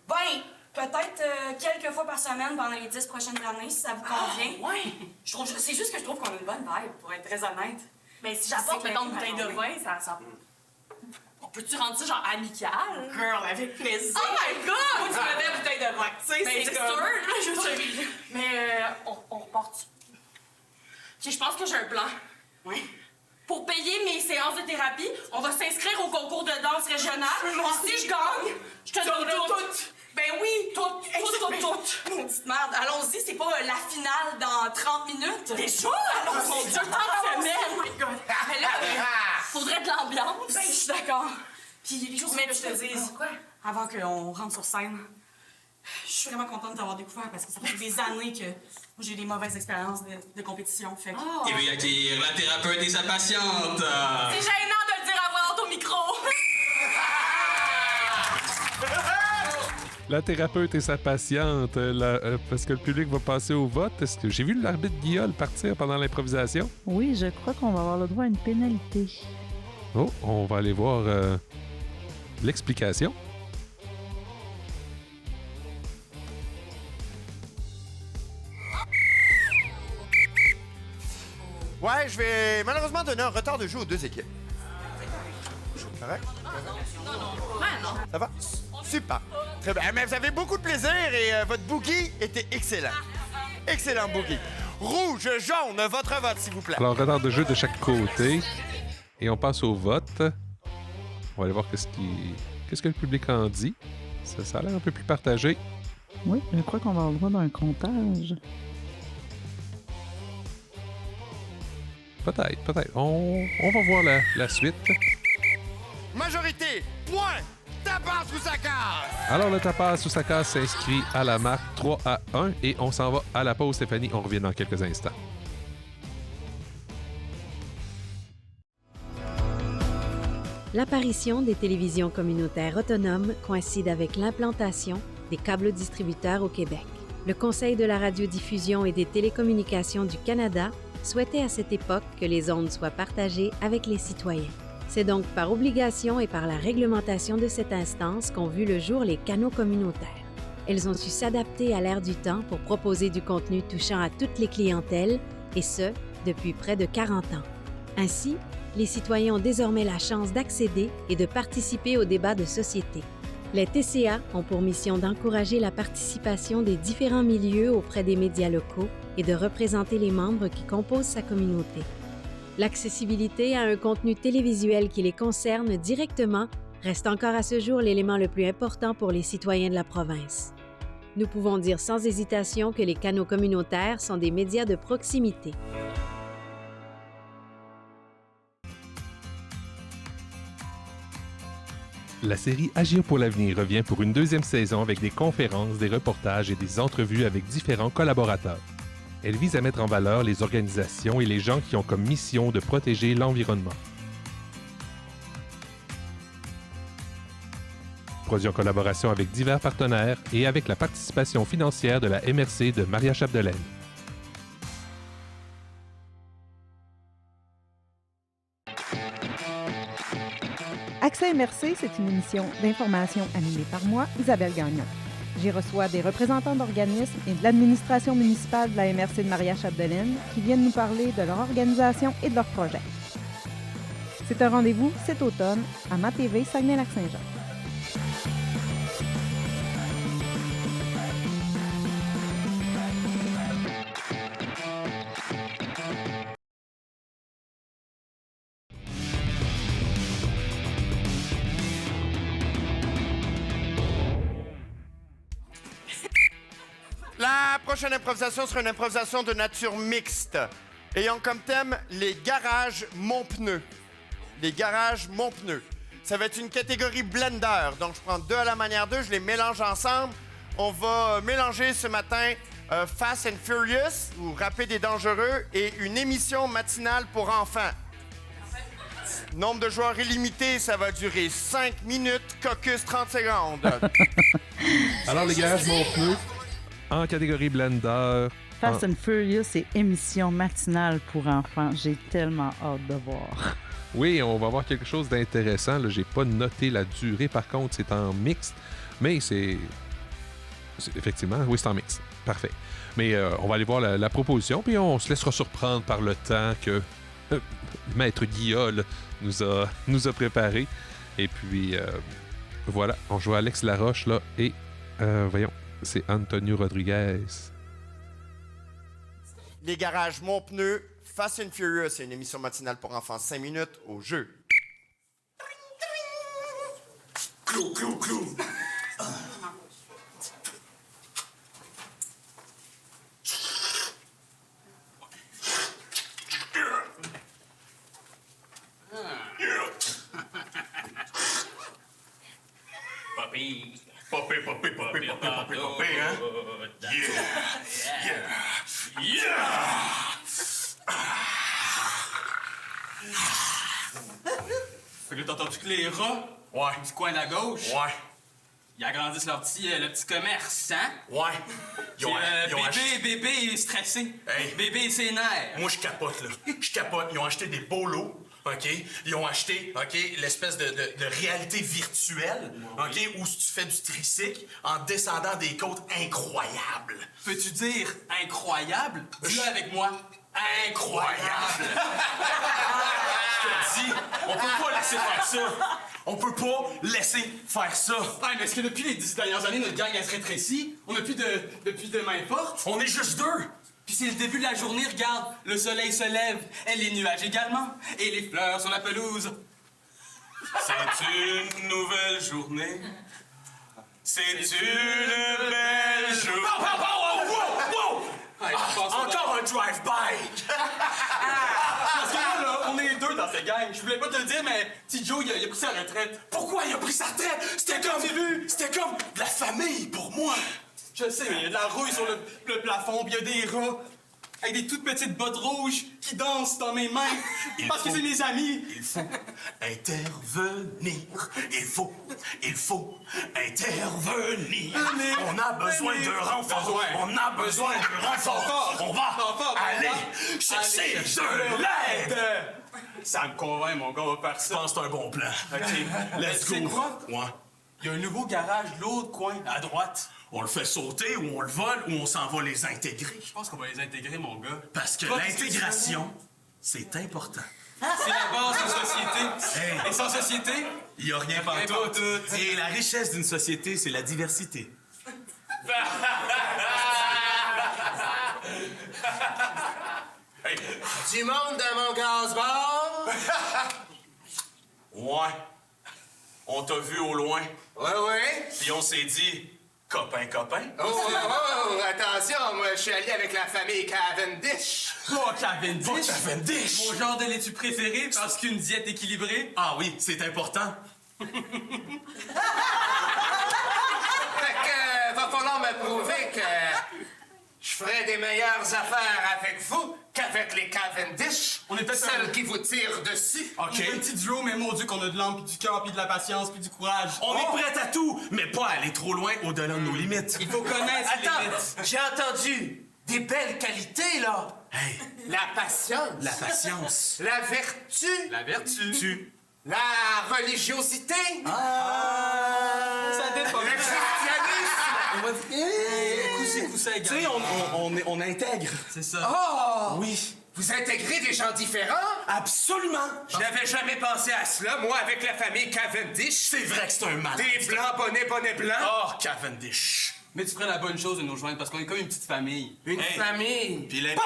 Ben, peut-être quelques fois par semaine pendant les 10 prochaines années, si ça vous convient. Ouais. C'est juste que je trouve qu'on a une bonne vibe, pour être très honnête. Mais si j'apporte, mettons, une bouteille de vin, ça... On peut-tu rendre ça genre amical? Girl, avec plaisir. Oh my God! Moi, tu me mets une bouteille de vin, tu sais, c'est comme... sûr, là, mais on repart. OK, je pense que j'ai un plan. Oui. Pour payer mes séances de thérapie, on va s'inscrire au concours de danse régional. Si je gagne, je te donne tout. Ben oui, tout. Maudite merde. Allons-y, c'est pas la finale dans 30 minutes. Déjà? Allons-y, je tente semaine. Oh my God. Mais là, faudrait de l'ambiance. Ben, je suis d'accord. Puis les choses que je te dise, avant qu'on rentre sur scène, je suis vraiment contente de t'avoir découvert parce que ça fait des années que j'ai eu des mauvaises expériences de compétition. Fait que... Et veuillez accueillir la thérapeute et sa patiente. C'est gênant de le dire à voix haute au micro. La thérapeute et sa patiente, parce que le public va passer au vote. Est-ce que j'ai vu l'arbitre Guillaume partir pendant l'improvisation? Oui, je crois qu'on va avoir le droit à une pénalité. Oh, on va aller voir l'explication. Ouais, je vais malheureusement donner un retard de jeu aux deux équipes. Correct? Non. Ça va? Super. Très bien. Mais vous avez beaucoup de plaisir et votre boogie était excellent. Excellent boogie. Rouge, jaune, votre vote, s'il vous plaît. Alors, retard de jeu de chaque côté. Et on passe au vote. On va aller voir qu'est-ce que le public en dit. Ça a l'air un peu plus partagé. Oui, je crois qu'on va avoir le droit d'un comptage. Peut-être. On va voir la suite. Majorité, point, tapas sous sa case. Alors, le tapas sous sa case s'inscrit à la marque 3-1 et on s'en va à la pause, Stéphanie. On revient dans quelques instants. L'apparition des télévisions communautaires autonomes coïncide avec l'implantation des câbles distributeurs au Québec. Le Conseil de la radiodiffusion et des télécommunications du Canada souhaitait à cette époque que les ondes soient partagées avec les citoyens. C'est donc par obligation et par la réglementation de cette instance qu'ont vu le jour les canaux communautaires. Elles ont su s'adapter à l'ère du temps pour proposer du contenu touchant à toutes les clientèles, et ce, depuis près de 40 ans. Ainsi, les citoyens ont désormais la chance d'accéder et de participer aux débats de société. Les TCA ont pour mission d'encourager la participation des différents milieux auprès des médias locaux et de représenter les membres qui composent sa communauté. L'accessibilité à un contenu télévisuel qui les concerne directement reste encore à ce jour l'élément le plus important pour les citoyens de la province. Nous pouvons dire sans hésitation que les canaux communautaires sont des médias de proximité. La série Agir pour l'avenir revient pour une deuxième saison avec des conférences, des reportages et des entrevues avec différents collaborateurs. Elle vise à mettre en valeur les organisations et les gens qui ont comme mission de protéger l'environnement. Produit en collaboration avec divers partenaires et avec la participation financière de la MRC de Maria-Chapdelaine. Accès MRC, c'est une émission d'information animée par moi, Isabelle Gagnon. J'y reçois des représentants d'organismes et de l'administration municipale de la MRC de Maria-Chapdelaine qui viennent nous parler de leur organisation et de leurs projets. C'est un rendez-vous cet automne à MaTV Saguenay-Lac-Saint-Jean. La prochaine improvisation sera une improvisation de nature mixte, ayant comme thème les garages Montpneu. Les garages Montpneu. Ça va être une catégorie blender, donc je prends 2 à la manière 2, je les mélange ensemble. On va mélanger ce matin Fast and Furious, ou Rapide et Dangereux, et une émission matinale pour enfants. Nombre de joueurs illimité, ça va durer 5 minutes, caucus 30 secondes. Alors les garages Montpneu, en catégorie blender. Fast and Furious, c'est émission matinale pour enfants. J'ai tellement hâte de voir. Oui, on va voir quelque chose d'intéressant. Là, j'ai pas noté la durée, par contre, c'est en mix. Mais c'est effectivement, oui, c'est en mix. Parfait. Mais on va aller voir la proposition, puis on se laissera surprendre par le temps que Maître Guillaume nous a préparé. Et puis, voilà, on joue à Alex Laroche, là, et voyons, c'est Antonio Rodriguez. Les garages Montpneu, Fast and Furious, c'est une émission matinale pour enfants 5 minutes au jeu. Clou, clou, clou. Papi. Popé, popé, popé, popé, popé, popé, hein? Yeah! Fait que là, t'as entendu que les rats du coin de la gauche, ils agrandissent le petit commerce, hein? Ouais. Bébé est stressé. Hey. Bébé est sénère. Moi, je capote, là. Je capote. Ils ont acheté des beaux lots, OK? Ils ont acheté, OK, l'espèce de réalité virtuelle, OK, où tu fais du tricycle en descendant des côtes incroyables. Peux-tu dire incroyable? Dis-le avec moi. Incroyable! Je te dis, on peut pas laisser faire ça. On peut pas laisser faire ça. Ouais, mais est-ce que depuis les 10 dernières années, notre gang, elle se rétrécit? On n'a plus de main forte? On est juste 2. Puis c'est le début de la journée, regarde, le soleil se lève, et les nuages également, et les fleurs sur la pelouse. C'est une nouvelle journée. C'est une belle journée. Wow! Encore un drive-by! Parce que là, on est 2 dans cette gang. Je voulais pas te le dire, mais petit Joe, il a pris sa retraite. Pourquoi il a pris sa retraite? C'était comme de la famille pour moi. Je sais, mais il y a de la rouille sur le plafond, puis il y a des rats. avec des toutes petites bottes rouges qui dansent dans mes mains parce que c'est mes amis. Il faut intervenir. Il faut intervenir. On a besoin de renfort. On a besoin de renfort. On va aller chercher de l'aide. Ça me convainc, mon gars, on va faire ça. Je pense que c'est un bon plan. OK. Let's Tu sais go. quoi? Ouais. Il y a un nouveau garage de l'autre coin, à droite. On le fait sauter ou on le vole ou on s'en va les intégrer. Je pense qu'on va les intégrer, mon gars. Parce que Toi, qu'est-ce que tu l'intégration, c'est important. C'est la base d'une société. Hey. Et sans société, Il n'y a rien Rien pantoute. pantoute. Et la richesse d'une société, c'est la diversité. Du monde dans mon gaz-bar? Ouais. On t'a vu au loin. Ouais. Puis on s'est dit, copain. Oh, attention, moi, je suis allié avec la famille Cavendish. pas Cavendish. Pas Cavendish. Mon genre de laitue préféré parce qu'une diète équilibrée. Ah oui, c'est important. Fait que, va falloir me prouver que je ferai des meilleures affaires avec vous qu'avec les Cavendish. On est peut-être celles qui vous tirent dessus. OK. Un petit duo, mais mon Dieu qu'on a de l'âme, puis du cœur, puis de la patience, puis du courage. On est prêt à tout, mais pas à aller trop loin au-delà de nos limites. Il faut connaître les limites. Attends, j'ai entendu des belles qualités, là. Hey, La patience. la patience. La vertu. La vertu. La religiosité. Ça dépend. Le christianisme. Coussin Tu sais, on intègre. C'est ça. Oh! Oui. Vous intégrez des gens différents? Absolument. Je n'avais jamais pensé à cela, moi, avec la famille Cavendish. C'est vrai que c'est un mal. Des blancs, bonnet blanc. Oh, Cavendish. Mais tu ferais la bonne chose de nous rejoindre parce qu'on est comme une petite famille. Une Hey. famille. Puis les... Un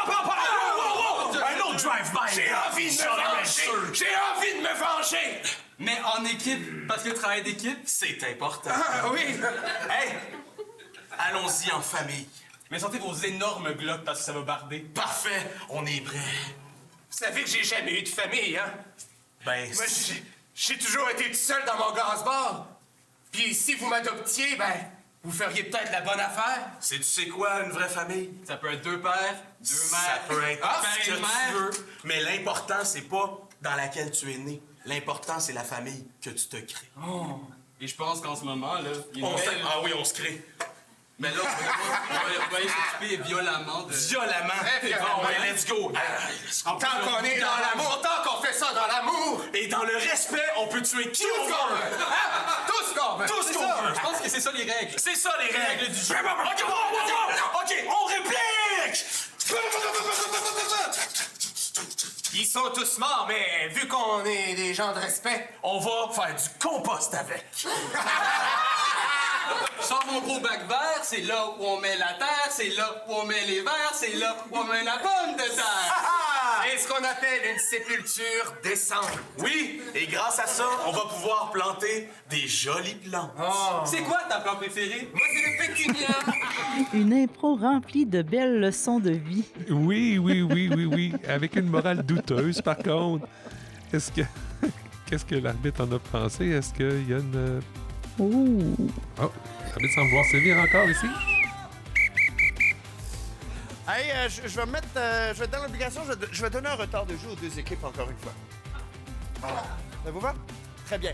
autre drive-by. J'ai envie de me venger. J'ai envie de me venger. Mais en équipe, parce que le travail d'équipe, C'est important. Ah oui. Hey, allons-y en famille. mais sortez vos énormes glottes parce que ça va barder. Parfait, on est prêt. Vous savez que j'ai jamais eu de famille, hein? Ben, Moi, j'ai toujours été tout seul dans mon gaz-bar. Puis si vous m'adoptiez, ben, vous feriez peut-être la bonne affaire. tu sais quoi, une vraie famille? Ça peut être 2 pères, 2 mères. Ça peut être Ah, ce que une tu mère. veux, mais l'important, c'est pas dans laquelle tu es né. L'important, c'est la famille que tu te crées. Et je pense qu'en ce moment, là, il y a une On se- belle... Ah oui, on se crée. Mais là, on va aller s'occuper violemment de... Violemment. Très violemment. Bon, ben, let's go. Tant qu'on est dans l'amour, tant qu'on fait ça dans l'amour, Et dans le respect, on peut tuer qui on tout ce qu'on veut. veut. Hein? Tout ce qu'on veut. Tout ce C'est qu'on ça. veut. Je pense que c'est ça les règles. C'est ça, les règles du jeu. OK, on réplique. Ils sont tous morts, mais vu qu'on est des gens de respect, On va faire du compost avec. Sors mon gros bac vert, c'est là où on met la terre, c'est là où on met les verres, c'est là où on met la pomme de terre. c'est ce qu'on appelle une sépulture décente. Oui, et grâce à ça, on va pouvoir planter des jolis plants. C'est quoi ta plante préférée? Moi, c'est le pétunia. Une impro remplie de belles leçons de vie. Oui. Avec une morale douteuse, par contre. Est-ce que... Qu'est-ce que l'arbitre en a pensé? Est-ce qu'il y a une... Ouh. Oh, l'arbitre semble vouloir sévir encore ici. Hey, je vais me mettre. Je vais être dans l'obligation, je vais donner un retard de jeu aux deux équipes encore une fois. Voilà. Ça vous va? Très bien.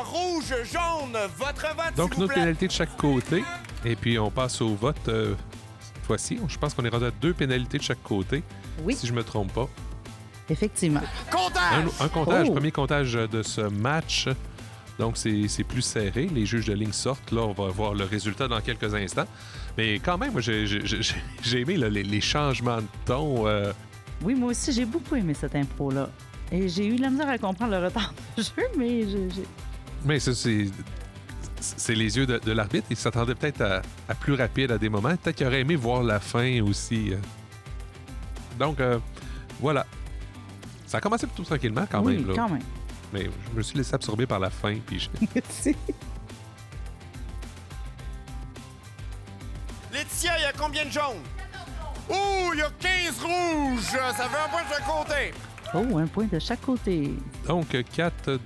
Rouge, jaune, votre vote, Donc, s'il vous notre plaît. pénalité de chaque côté. Et puis, on passe au vote cette fois-ci. Je pense qu'on est rendu à 2 pénalités de chaque côté. Oui. Si je me trompe pas. Effectivement. Comptage! Un comptage, Oh. premier comptage de ce match. Donc, c'est plus serré. Les juges de ligne sortent. Là, on va voir le résultat dans quelques instants. Mais quand même, moi, j'ai aimé là, les changements de ton. Oui, moi aussi, j'ai beaucoup aimé cette impro-là. Et j'ai eu de la misère à comprendre le retard de jeu, mais j'ai... Mais ça, c'est les yeux de l'arbitre. Il s'attendait peut-être à plus rapide à des moments. Peut-être qu'il aurait aimé voir la fin aussi. Donc, voilà. Ça a commencé plutôt tranquillement quand oui, même. Là. quand même. Mais je me suis laissé absorber par la fin. Puis Laetitia, il y a combien de jaunes? Ouh, il y a 15 rouges! Ça fait un point de chaque côté. Oh, un point de chaque côté. Donc, 4-2.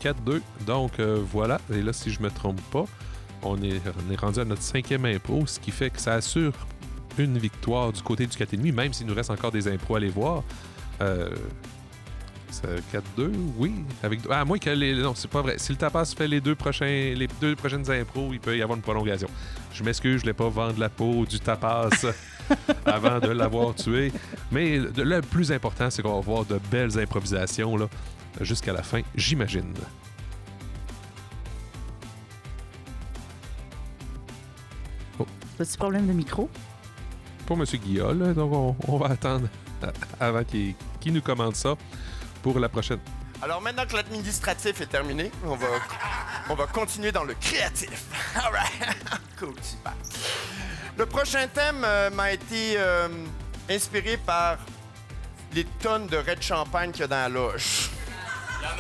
4-2. Donc, voilà. Et là, si je me trompe pas, on est rendu à notre 5e impro, ce qui fait que ça assure une victoire du côté du 4,5, même s'il nous reste encore des impros à aller voir. C'est 4-2, oui. À moins que non, c'est pas vrai. Si le tapas fait les deux prochaines impros, il peut y avoir une prolongation. Je m'excuse, je ne voulais pas vendre la peau du tapas avant de l'avoir tué. Mais le plus important, c'est qu'on va voir de belles improvisations là, jusqu'à la fin, j'imagine. Oh. Petit problème de micro? Pour M. Guillaume, donc on va attendre avant qu'il nous commande ça pour la prochaine. Alors maintenant que l'administratif est terminé, on va continuer dans le créatif. All right. Cool, super. Le prochain thème m'a été inspiré par les tonnes de raies de champagne qu'il y a dans la loge.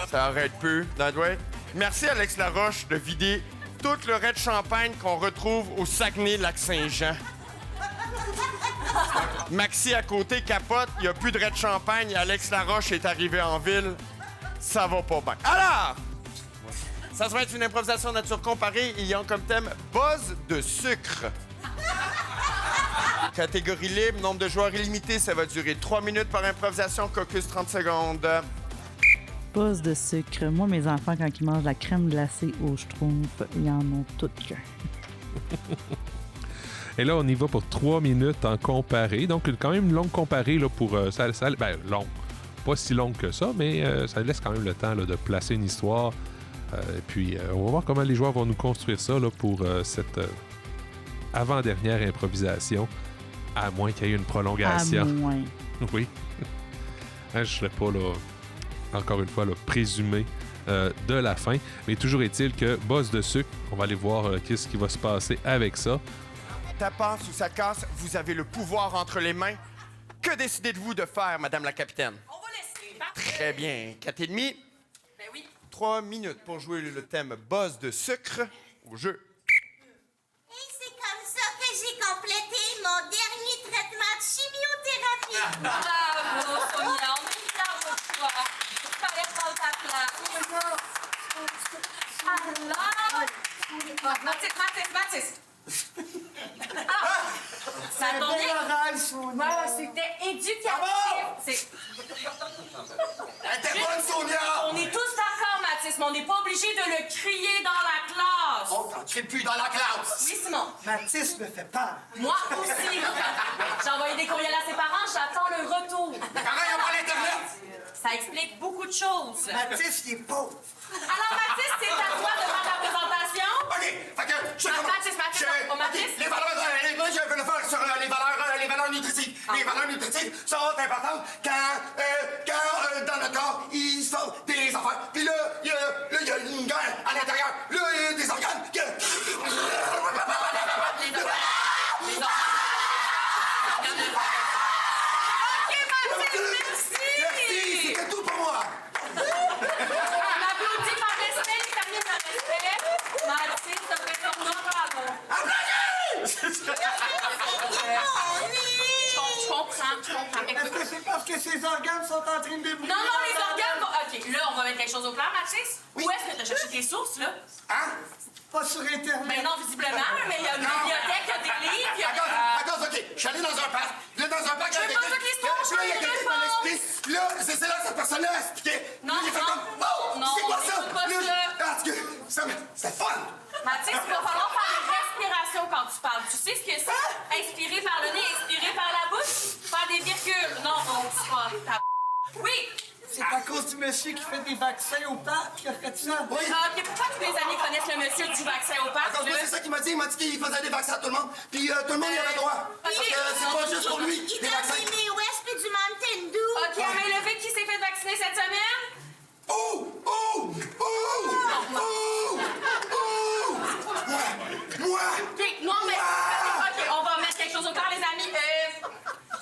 Ça arrête peu, Nightway. Merci Alex Laroche de vider tout le raid de champagne qu'on retrouve au Saguenay-Lac-Saint-Jean. Maxi à côté capote, il n'y a plus de raid de champagne. Alex Laroche est arrivé en ville. Ça va pas bien. Alors, ça va être une improvisation nature comparée ayant comme thème buzz de sucre. Catégorie libre, nombre de joueurs illimité, ça va durer 3 minutes par improvisation, caucus 30 secondes. Buzz de sucre. Moi, mes enfants, quand ils mangent la crème glacée au Schtroumpf, ils en ont toutes qu'un. Et là, on y va pour 3 minutes en comparé. Donc, quand même une longue comparée là, pour... longue. Pas si longue que ça, mais ça laisse quand même le temps là, de placer une histoire. Et puis, on va voir comment les joueurs vont nous construire ça là, pour cette avant-dernière improvisation. À moins qu'il y ait une prolongation. À moins. Oui. Je ne serais pas, là, encore une fois, là, présumé de la fin. Mais toujours est-il que boss de sucre, on va aller voir qu'est-ce qui va se passer avec ça. Ça passe ou ça casse, vous avez le pouvoir entre les mains. Que décidez-vous de faire, Madame la Capitaine? On va laisser. Très bien. 4,5. Ben oui. 3 minutes pour jouer le thème boss de sucre au jeu. Et c'est comme ça que j'ai complété mon dernier traitement de chimiothérapie. Bravo, Sonia. On est fiers de toi. Fallait prendre ta place. Alors... Mathis. Ça a tombé. Ouais, c'était éducatif. T'es bonne, Sonia! On est tous d'accord, Mathis, mais on n'est pas obligé de le crier dans la classe. On t'en crie plus dans la classe! Oui, Simon. Mathis me fait peur. Moi aussi. J'ai envoyé des courriels à ses parents, j'attends le retour. Comment ils ont pas l'Internet? Ça explique beaucoup de choses. Mathis, il est pauvre. Alors, Mathis, c'est à toi de faire ta présentation. OK, fait que je Mathis. Les valeurs, moi, je veux le faire sur les valeurs nutritives. Les valeurs nutritives sont importantes quand dans notre corps, il se passe des affaires. Puis là, il y a une gueule à l'intérieur. Là, il y a des organes. OK, Mathis, merci. Merci, c'était tout pour moi. On applaudit par respect, il termine par respect. Mathis, ça fait ton nom, bravo. Je comprends. Est-ce que c'est parce que ses organes sont en train de... Non, les organes vont... OK, là, on va mettre quelque chose au clair, Mathis. Oui. Où est-ce que tu as cherché tes sources, là? Hein? Pas sur Internet. Ben non, visiblement, mais il y a une bibliothèque, il y a des livres, il y a... Attends, OK. Je suis allé dans un parc. Là, dans un parc... Je veux pas toute l'histoire, je veux il y a les quelqu'un qui m'a expliqué. Là, c'est là, cette personne-là a expliqué. Non, Là, j'ai fait comme... Oh, non, c'est quoi on ça? écoute pas Là, ça. c'est fun. Mathis, il va falloir faire des respirations quand tu parles. Tu sais ce que c'est? Inspirer par le nez, expirer par la bouche, faire des virgules. Non, on dit pas. Oui! C'est à cause du monsieur qui fait des vaccins au parc qui a fait ça. Oui. OK, pourquoi tous les amis connaissent le monsieur du vaccin au parc? Attends, c'est ça qu'il m'a dit. Il m'a dit qu'il faisait des vaccins à tout le monde. Puis tout le monde y avait droit. Parce que c'est pas juste pour lui, Il les donne vaccins. des May West puis du Mountain Dew. OK, à main levée, qui s'est fait vacciner cette semaine? Moi! OK, non, mais... OK, on va mettre quelque chose au corps, les amis.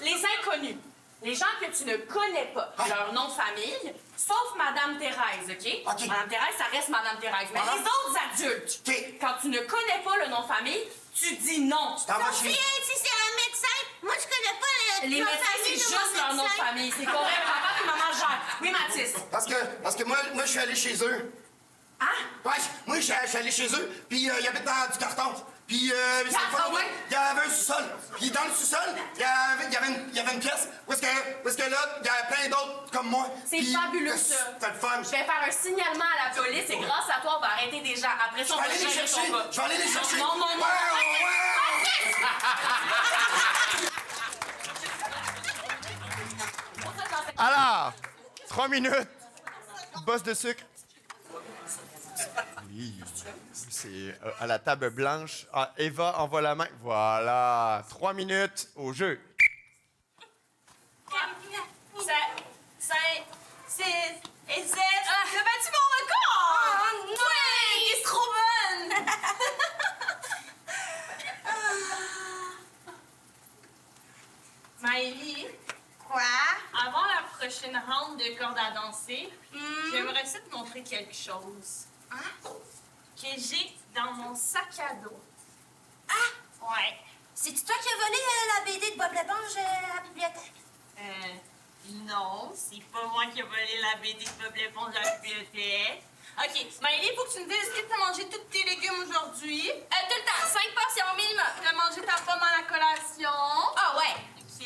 Les inconnus. Les gens que tu ne connais pas, leur nom de famille, sauf Madame Thérèse, OK? Madame Thérèse, ça reste Madame Thérèse. Mais les autres adultes, quand tu ne connais pas le nom de famille, tu dis non. T'en vas chez... Si c'est un médecin, moi je connais pas Les médecins, c'est juste leur nom de famille. C'est correct. Papa et maman gèrent. Oui, Mathis. Parce que moi, je suis allé chez eux. Hein? Ouais, moi, je suis allé chez eux, puis ils habitent dans du carton. Puis, il y avait un sous-sol. Puis dans le sous-sol, il y avait une pièce où est-ce que là, il y avait plein d'autres comme moi. C'est fabuleux, ça. C'était le fun. Je vais faire un signalement à la police et grâce à toi, on va arrêter des gens. Après ça, on va gérer ton cas. Je vais aller les chercher. Non. Alors, 3 minutes. Bosse de sucre. Oui, c'est à la table blanche. Ah, Eva envoie la main. Voilà. 3 minutes au jeu. 5, 6 et 7. T'as battu mon record! Oui! T'es trop bonne! Maëlie? Quoi? Avant la prochaine round de corde à danser, j'aimerais ça te montrer quelque chose. Que j'ai dans mon sac à dos. Ah! Ouais. C'est-tu toi qui as volé la BD de Bob l'éponge à la bibliothèque? Non, c'est pas moi qui ai volé la BD de Bob l'éponge à la bibliothèque. OK, Maëlie, il faut que tu me dises est-ce que tu as mangé tous tes légumes aujourd'hui? Tout le temps, 5 portions minimum. Tu as mangé ta pomme à la collation? Ah ouais. OK.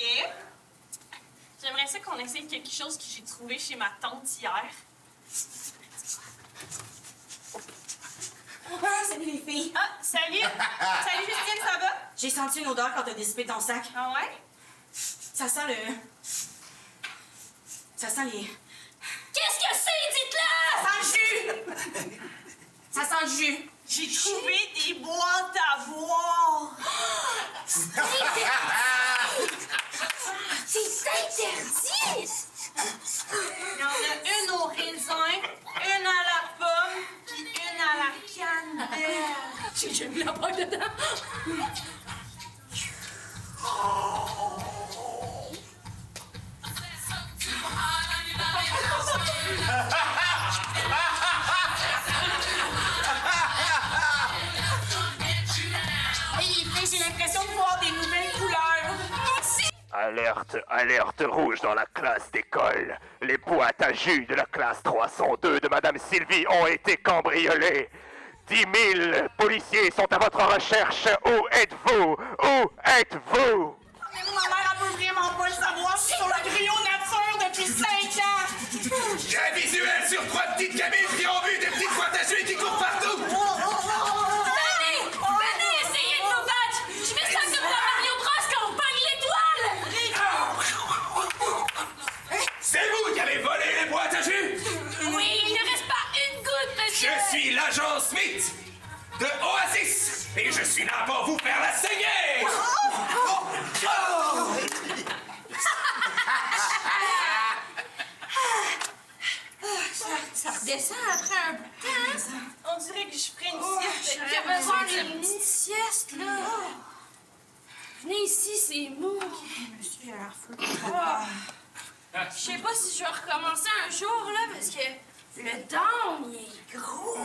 J'aimerais ça qu'on essaye quelque chose que j'ai trouvé chez ma tante hier. Salut les filles. Ah, salut. Salut Justine, ça va? J'ai senti une odeur quand t'as dissipé ton sac. Ah ouais? Ça sent le... Ça sent les... Qu'est-ce que c'est, dites-le? Ça sent le jus! Ça sent le jus. J'ai trouvé des boîtes à boire. C'est interdit! Il y en a une au raisin, une à la pomme, puis une à la cannelle. J'ai mis la pomme dedans. Hey, j'ai l'impression de voir des nouvelles couleurs. Aussi. Alerte rouge dans la classe d'école. Les boîtes à jus de la classe 302 de Madame Sylvie ont été cambriolées. 10 000 policiers sont à votre recherche. Où êtes-vous? Où êtes-vous? Mais ma mère, elle peut vraiment pas le savoir. Je suis sur le griot nature depuis 5 ans. J'ai un visuel sur 3 petites gamines qui ont vu des petites boîtes à jus qui courent partout. Venez, essayez de nous battre. Je fais ça comme dans Mario Bros quand on pogne l'étoile. C'est vous qui avez volé les boîtes à jus? Oui, il ne reste pas une goutte, monsieur. Je suis l'agent Smith de Oasis et je suis là pour vous faire la saigner. Ça redescend après un bout de temps. On dirait que je ferais une sieste. J'aurais besoin d'une petite sieste, là. Venez ici, c'est mou. Je suis à l'air fou. Je sais pas si je vais recommencer un jour, là, parce que le down, il est gros.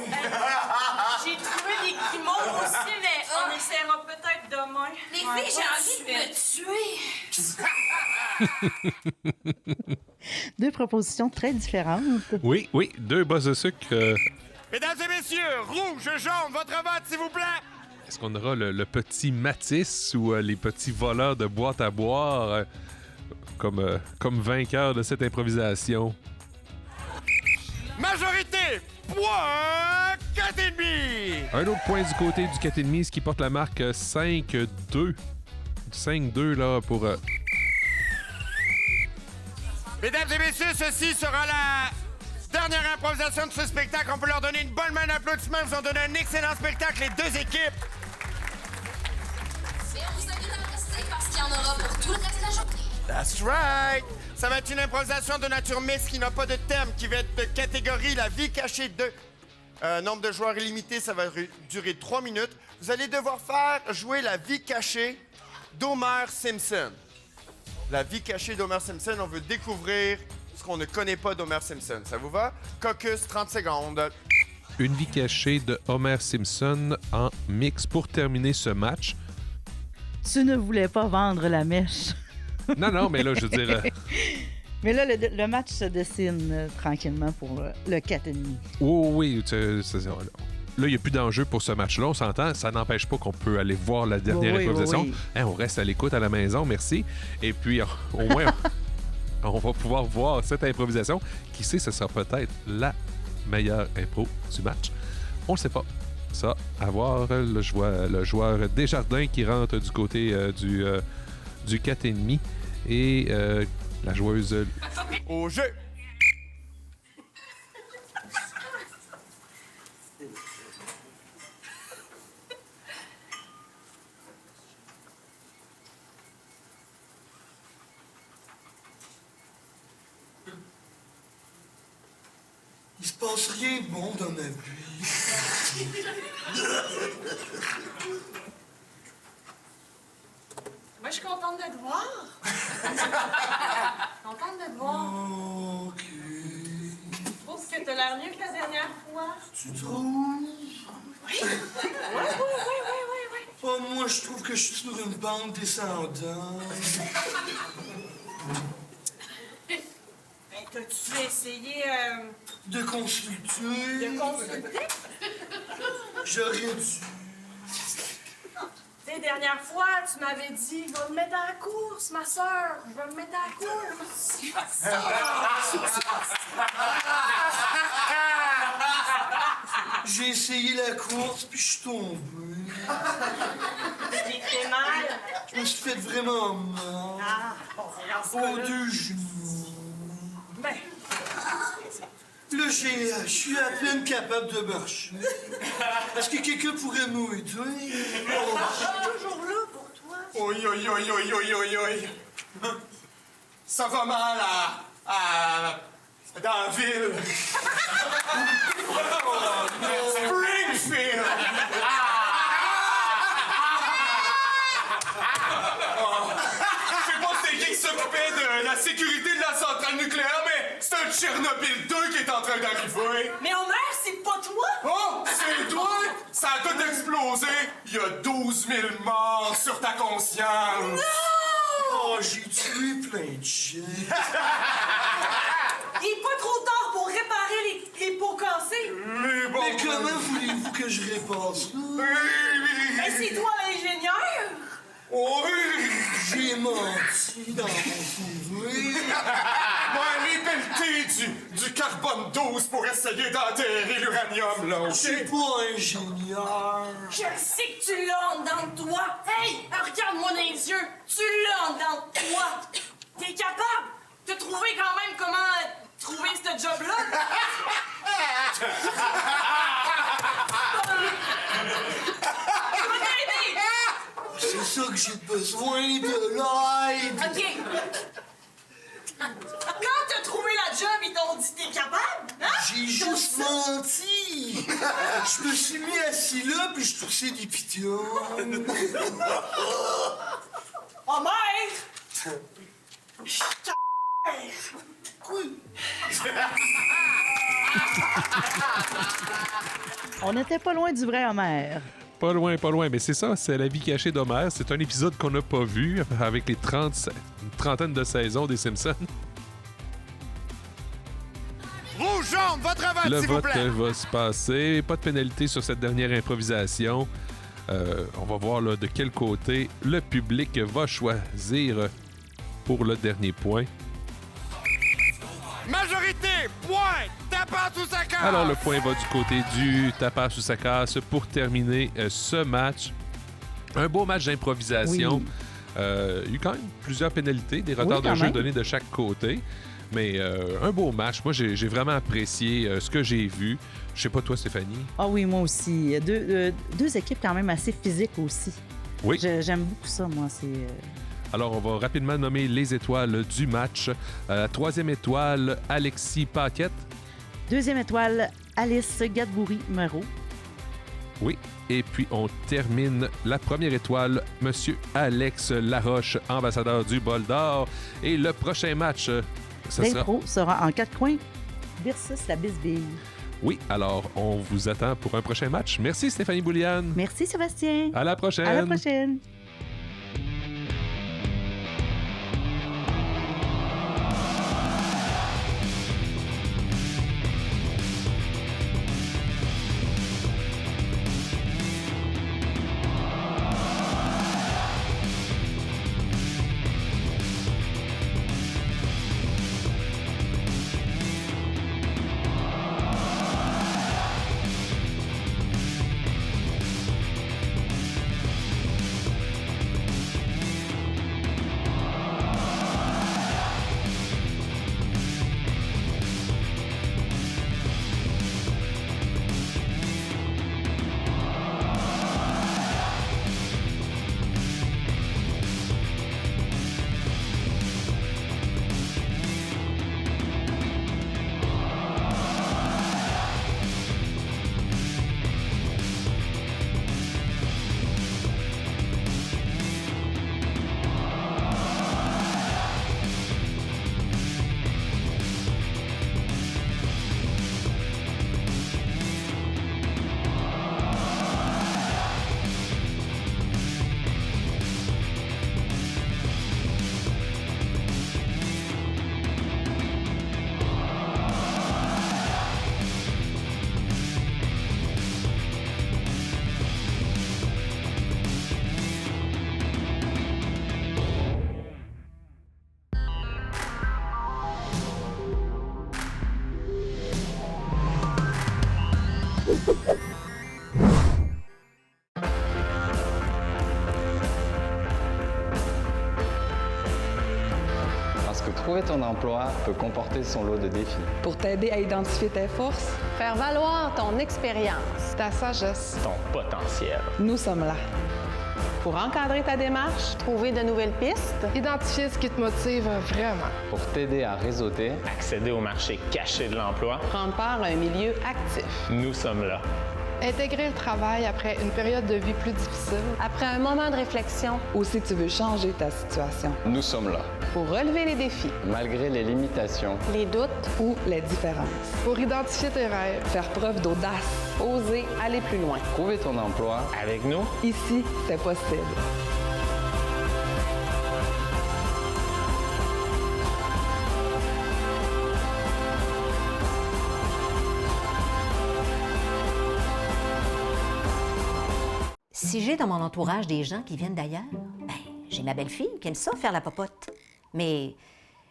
J'ai trouvé des guimauves aussi, mais on essaiera peut-être demain. Les filles, j'ai envie de me tuer. Deux propositions très différentes. Oui, 2 bosses de sucre. Mesdames et messieurs, rouge, jaune, votre vote, s'il vous plaît. Est-ce qu'on aura le petit Matisse ou les petits voleurs de boîtes à boire comme vainqueur de cette improvisation? Majorité, point 4,5. Un autre point du côté du 4,5, ce qui porte la marque 5-2. 5-2 là pour... Mesdames et messieurs, ceci sera la dernière improvisation de ce spectacle. On peut leur donner une bonne main d'applaudissements. Ils ont donné un excellent spectacle, les deux équipes. Et on vous invite à rester parce qu'il y en aura pour tout le reste de la journée. That's right. Ça va être une improvisation de nature mixte qui n'a pas de thème, qui va être de catégorie la vie cachée de... nombre de joueurs illimité, ça va durer 3 minutes. Vous allez devoir faire jouer la vie cachée d'Homer Simpson. La vie cachée d'Homer Simpson, on veut découvrir ce qu'on ne connaît pas d'Homer Simpson. Ça vous va? Caucus, 30 secondes. Une vie cachée de Homer Simpson en mix pour terminer ce match. Tu ne voulais pas vendre la mèche. Non, mais là, je veux dire... Mais là, le match se dessine tranquillement pour le 4,5. Oh oui, c'est ça. là, il n'y a plus d'enjeu pour ce match-là. On s'entend, ça n'empêche pas qu'on peut aller voir la dernière improvisation. Oui. Hein, on reste à l'écoute à la maison, merci. Et puis, au moins, on va pouvoir voir cette improvisation. Qui sait, ce sera peut-être la meilleure impro du match. On ne sait pas. Ça, à voir. Je vois le joueur Desjardins qui rentre du côté du 4,5 et la joueuse... Au jeu! Il se passe rien de bon dans ma vie. Moi, je suis contente de te voir. Contente de te voir. OK. Je trouve que t'as l'air mieux que la dernière fois. Tu trouves? Oui. Oui. Oh, moi, je trouve que je suis sur une pente descendante. Ben, t'as-tu essayé De consulter? de consulter? J'aurais dû. Tu sais, dernière fois, tu m'avais dit, va me mettre à la course, ma soeur. Je vais me mettre à la course. J'ai essayé la course, puis je suis tombé. J'ai fait mal. Je me suis fait vraiment mal. Ah, bon, dans ce Aux cas-là. 2 genoux. Ben, Là, je suis à peine capable de marcher. Est-ce que quelqu'un pourrait m'aider? je suis toujours là pour toi. Oi, oi, oi, oi, oi, oi, oi. Ça va mal dans la ville. Springfield! Je sais pas c'est qui s'occupait de la sécurité de la centrale nucléaire, mais c'est un Tchernobyl 2 qui est en train d'arriver. Mais Homer, c'est pas toi! Oh, c'est toi? Ça a tout explosé. Il y a 12 000 morts sur ta conscience. Oh, j'ai tué plein de gens. Il est pas trop tard pour réparer les pots cassés. Mais bon... Mais comment voulez-vous que je répare ça? Ben, c'est toi l'ingénieur. Oui! J'ai menti dans mon CV. Moi, les pelletés du carbone 12 pour essayer d'enterrer l'uranium, là, Je suis pas ingénieur. Je sais que tu l'as en dedans de toi. Hey, regarde-moi dans les yeux. Tu l'as en dedans de toi. T'es capable de trouver quand même comment trouver ce job-là. Je vais t'aider. C'est ça que j'ai besoin de l'aide. OK. Quand t'as trouvé la job, ils t'ont dit t'es capable, hein? J'ai juste menti. Je me suis mis assis là, puis je toussais des pitons. Oh, mère! Oui. On n'était pas loin du vrai Homer. Pas loin, mais c'est ça, c'est la vie cachée d'Homer. C'est un épisode qu'on n'a pas vu avec les une trentaine de saisons des Simpsons. Rouge, jaune, votre vote, Le s'il vous vote plaît. va se passer. Pas de pénalité sur cette dernière improvisation. On va voir là, de quel côté le public va choisir pour le dernier point. Majorité, point, tapas sous sa casse. Alors, le point va du côté du tapage sous sa casse pour terminer ce match. Un beau match d'improvisation. Oui. Il y a eu quand même plusieurs pénalités, des retards quand de jeu même. donnés de chaque côté. Mais un beau match. Moi, j'ai vraiment apprécié ce que j'ai vu. Je sais pas toi, Stéphanie. Ah oui, moi aussi. Deux équipes quand même assez physiques aussi. Oui. J'aime beaucoup ça, moi. C'est... Alors, on va rapidement nommer les étoiles du match. La troisième étoile, Alexis Paquette. Deuxième étoile, Alice Gadbouri-Mereau. Oui. Et puis, on termine la première étoile, Monsieur Alex Laroche, ambassadeur du Bol d'Or. Et le prochain match, ce sera... L'impro sera en 4 coins versus la Bisbille. Oui, alors, on vous attend pour un prochain match. Merci, Stéphanie Bouliane. Merci, Sébastien. À la prochaine. À la prochaine. que trouver ton emploi peut comporter son lot de défis. Pour t'aider à identifier tes forces, faire valoir ton expérience, ta sagesse, ton potentiel. Nous sommes là. Pour encadrer ta démarche, trouver de nouvelles pistes, identifier ce qui te motive vraiment. Pour t'aider à réseauter, accéder au marché caché de l'emploi, prendre part à un milieu actif. Nous sommes là. Intégrer le travail après une période de vie plus difficile. Après un moment de réflexion. Ou si tu veux changer ta situation. Nous sommes là. Pour relever les défis. Malgré les limitations. Les doutes. Ou les différences. Pour identifier tes rêves. Faire preuve d'audace. Oser aller plus loin. Trouver ton emploi. Avec nous. Ici, c'est possible. Si j'ai dans mon entourage des gens qui viennent d'ailleurs, ben, j'ai ma belle-fille qui aime ça faire la popote. Mais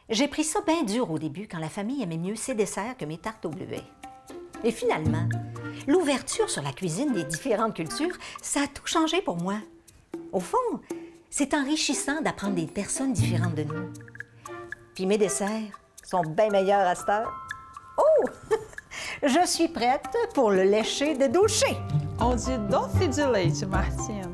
j'ai pris ça bien dur au début quand la famille aimait mieux ses desserts que mes tartes au bleuet. Et finalement, l'ouverture sur la cuisine des différentes cultures, ça a tout changé pour moi. Au fond, c'est enrichissant d'apprendre des personnes différentes de nous. Puis mes desserts sont bien meilleurs à cette heure. Oh! Je suis prête pour le lécher de doucher. On dit « Don't feed du lait, Martine ».